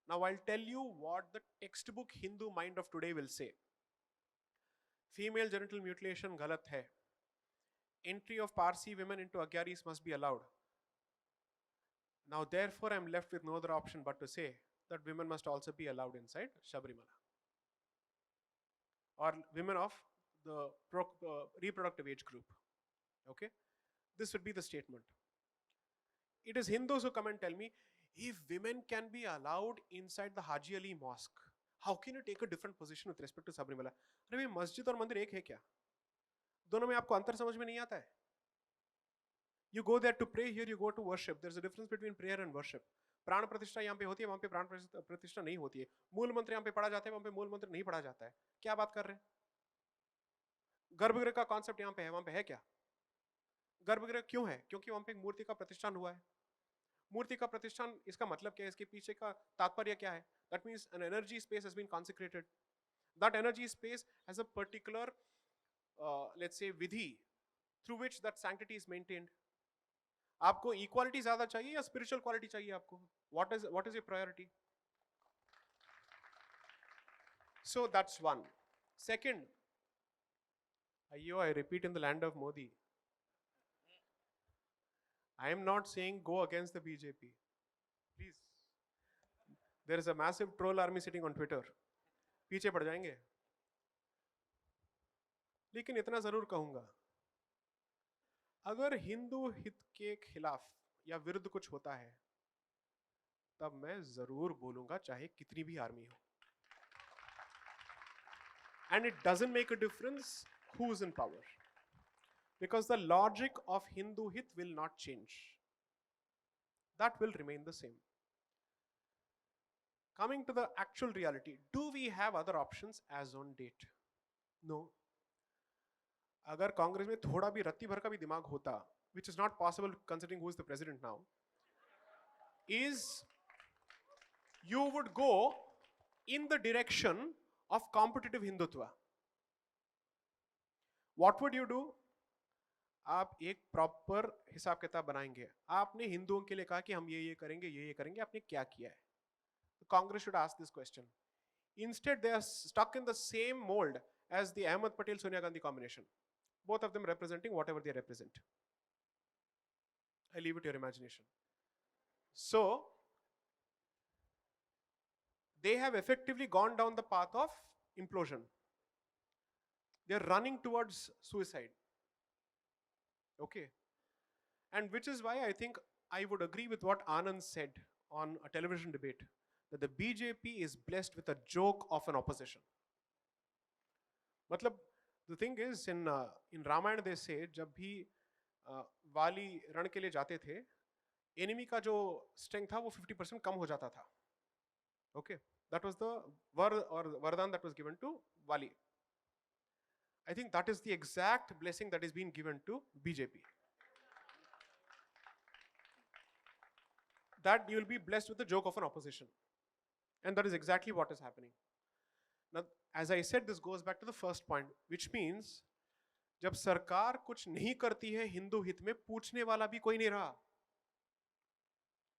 Now I'll tell you what the textbook Hindu mind of today will say. Female genital mutilation galat hai. Entry of Parsi women into Agyaris must be allowed. Now therefore I'm left with no other option but to say that women must also be allowed inside Sabarimala. Or women of the reproductive age group. Okay? This would be the statement. It is Hindus who come and tell me, if women can be allowed inside the Haji Ali mosque, how can you take a different position with respect to Sabarimala? अरे भाई मस्जिद और मंदिर एक है क्या? दोनों में आपको अंतर समझ में नहीं आता है? You go there to pray, here you go to worship. There's a difference between prayer and worship. प्राण प्रतिष्ठा यहाँ पे होती है, वहाँ पे प्राण प्रतिष्ठा नहीं होती है. मूल मंत्र यहाँ पे पढ़ा जाता है, वहाँ पे मूल मंत्र नहीं पढ़ा जाता है. क्या बात कर रहे हैं? गर्भगृह का कॉन्सेप्ट यहाँ पे है, वहाँ पे है क्या? गर्भगृह क्यों है? क्योंकि वहाँ पे एक मूर्ति का प्रतिष्ठान हुआ है. मूर्ति का प्रतिष्ठान, इसका मतलब क्या है? इसके पीछे का तात्पर्य क्या है? That means an energy space has been consecrated. That energy space has a particular, let's say, vidhi through which that sanctity is maintained. आपको equality ज़्यादा चाहिए या spiritual quality चाहिए आपको? What is your priority? So that's one. Second, I repeat in the land of Modi. I am not saying go against the BJP. Please. There is a massive troll army sitting on Twitter. पीछे पड़ जाएंगे. लेकिन इतना जरूर कहूंगा, अगर हिंदू हित के खिलाफ या विरुद्ध कुछ होता है, तब मैं जरूर बोलूंगा, चाहे कितनी भी आर्मी हो. And it doesn't make a difference who's in power. Because the logic of Hindu hit will not change. That will remain the same. Coming to the actual reality, do we have other options as on date? No. अगर कांग्रेस में थोड़ा भी रत्ती भर का भी दिमाग होता, which is not possible considering who is the president now, is you would go in the direction of competitive Hindutva. What would you do? आप एक प्रॉपर हिसाब किताब बनाएंगे. आपने हिंदुओं के लिए कहा कि हम ये करेंगे, ये करेंगे. आपने क्या किया है? Congress should ask this question. Instead, they are stuck in the same mold as the Ahmed Patel Sonia Gandhi combination. Both of them representing whatever they represent. I leave it to your imagination. So, they have effectively gone down the path of implosion. They are running towards suicide. Okay. And which is why I think I would agree with what Anand said on a television debate, that the BJP is blessed with a joke of an opposition. मतलब, the thing is, in Ramayana they say, जब भी वाली रण के लिए जाते थे, enemy का जो strength था वो 50% कम हो जाता था. Okay, that was the vardhan that was given to Wali. I think that is the exact blessing that is being given to BJP. that you will be blessed with the joke of an opposition. And that is exactly what is happening. Now, as I said, this goes back to the first point, which means जब सरकार कुछ नहीं करती है हिंदू हित में, पूछने वाला भी कोई नहीं रहा.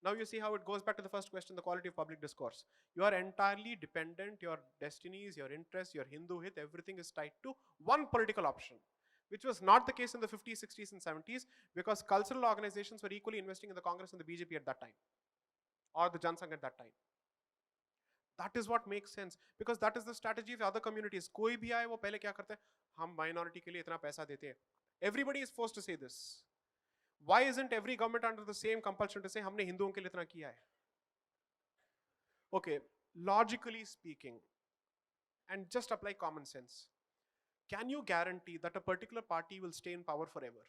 Now you see how it goes back to the first question, the quality of public discourse. You are entirely dependent, your destinies, your interests, your Hindu hit, everything is tied to one political option, which was not the case in the 50s, 60s, and 70s, because cultural organizations were equally investing in the Congress and the BJP at that time, or the Jansangh at that time. That is what makes sense, because that is the strategy of other communities. कोई भी आए वो पहले क्या करते हैं, हम minority के लिए इतना पैसा देते हैं. Everybody is forced to say this. Why isn't every government under the same compulsion to say हमने हिंदुओं के लिए इतना किया है? Okay, logically speaking, and just apply common sense, can you guarantee that a particular party will stay in power forever?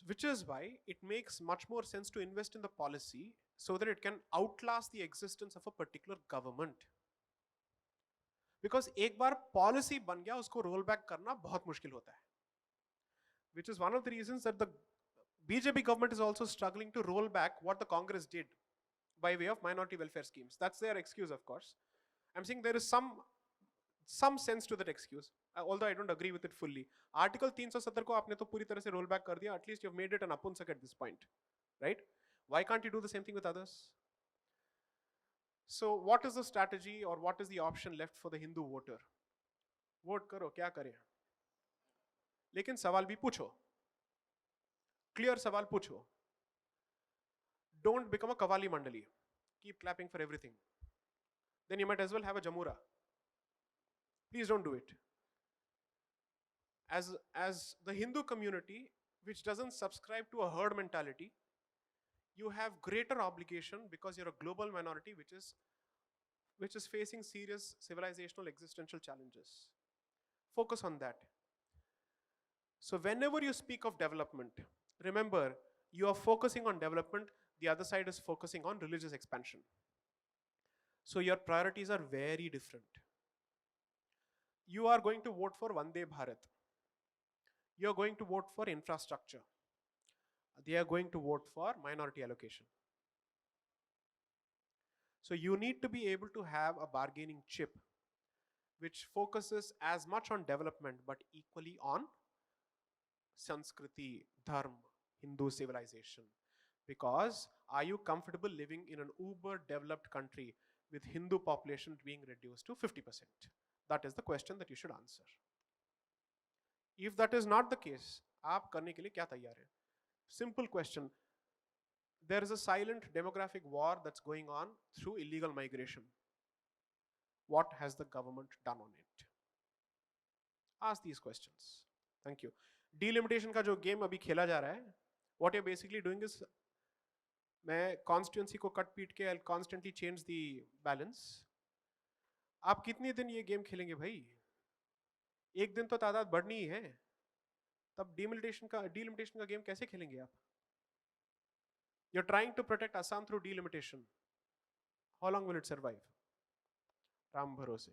Which is why it makes much more sense to invest in the policy so that it can outlast the existence of a particular government. Because एक बार policy बन गया, उसको roll back करना बहुत मुश्किल होता है. Which is one of the reasons that the BJP government is also struggling to roll back what the Congress did by way of minority welfare schemes. That's their excuse, of course. I'm saying there is some sense to that excuse, although I don't agree with it fully. Article 370 को आपने तो पूरी तरह से roll back कर दिया. At least you've made it an apunsak at this point, right? Why can't you do the same thing with others? So what is the strategy or what is the option left for the Hindu voter? Vote करो, क्या करें? लेकिन सवाल भी पूछो. Clear सवाल पूछो. Don't become a Kavali Mandali. Keep clapping for everything. Then you might as well have a Jamura. Please don't do it. As the Hindu community, which doesn't subscribe to a herd mentality, you have greater obligation because you're a global minority which is facing serious civilizational existential challenges. Focus on that. So whenever you speak of development, remember, you are focusing on development, the other side is focusing on religious expansion. So your priorities are very different. You are going to vote for Vande Bharat. You are going to vote for infrastructure. They are going to vote for minority allocation. So you need to be able to have a bargaining chip which focuses as much on development but equally on Sanskriti, Dharma, Hindu civilization. Because are you comfortable living in an uber developed country with Hindu population being reduced to 50%? That is the question that you should answer. If that is not the case, आप करने के लिए क्या तैयार हैं? Simple question. There is a silent demographic war that's going on through illegal migration. What has the government done on it? Ask these questions. Thank you. Delimitation का जो game अभी खेला जा रहा है, what you're basically doing is, मैं constituency को cut पीट के I'll constantly change the balance. आप कितने दिन ये game खेलेंगे भाई? एक दिन तो तादाद बढ़नी ही है. तब delimitation का game कैसे खेलेंगे आप? You're trying to protect Assam through delimitation. How long will it survive? Ram bharose.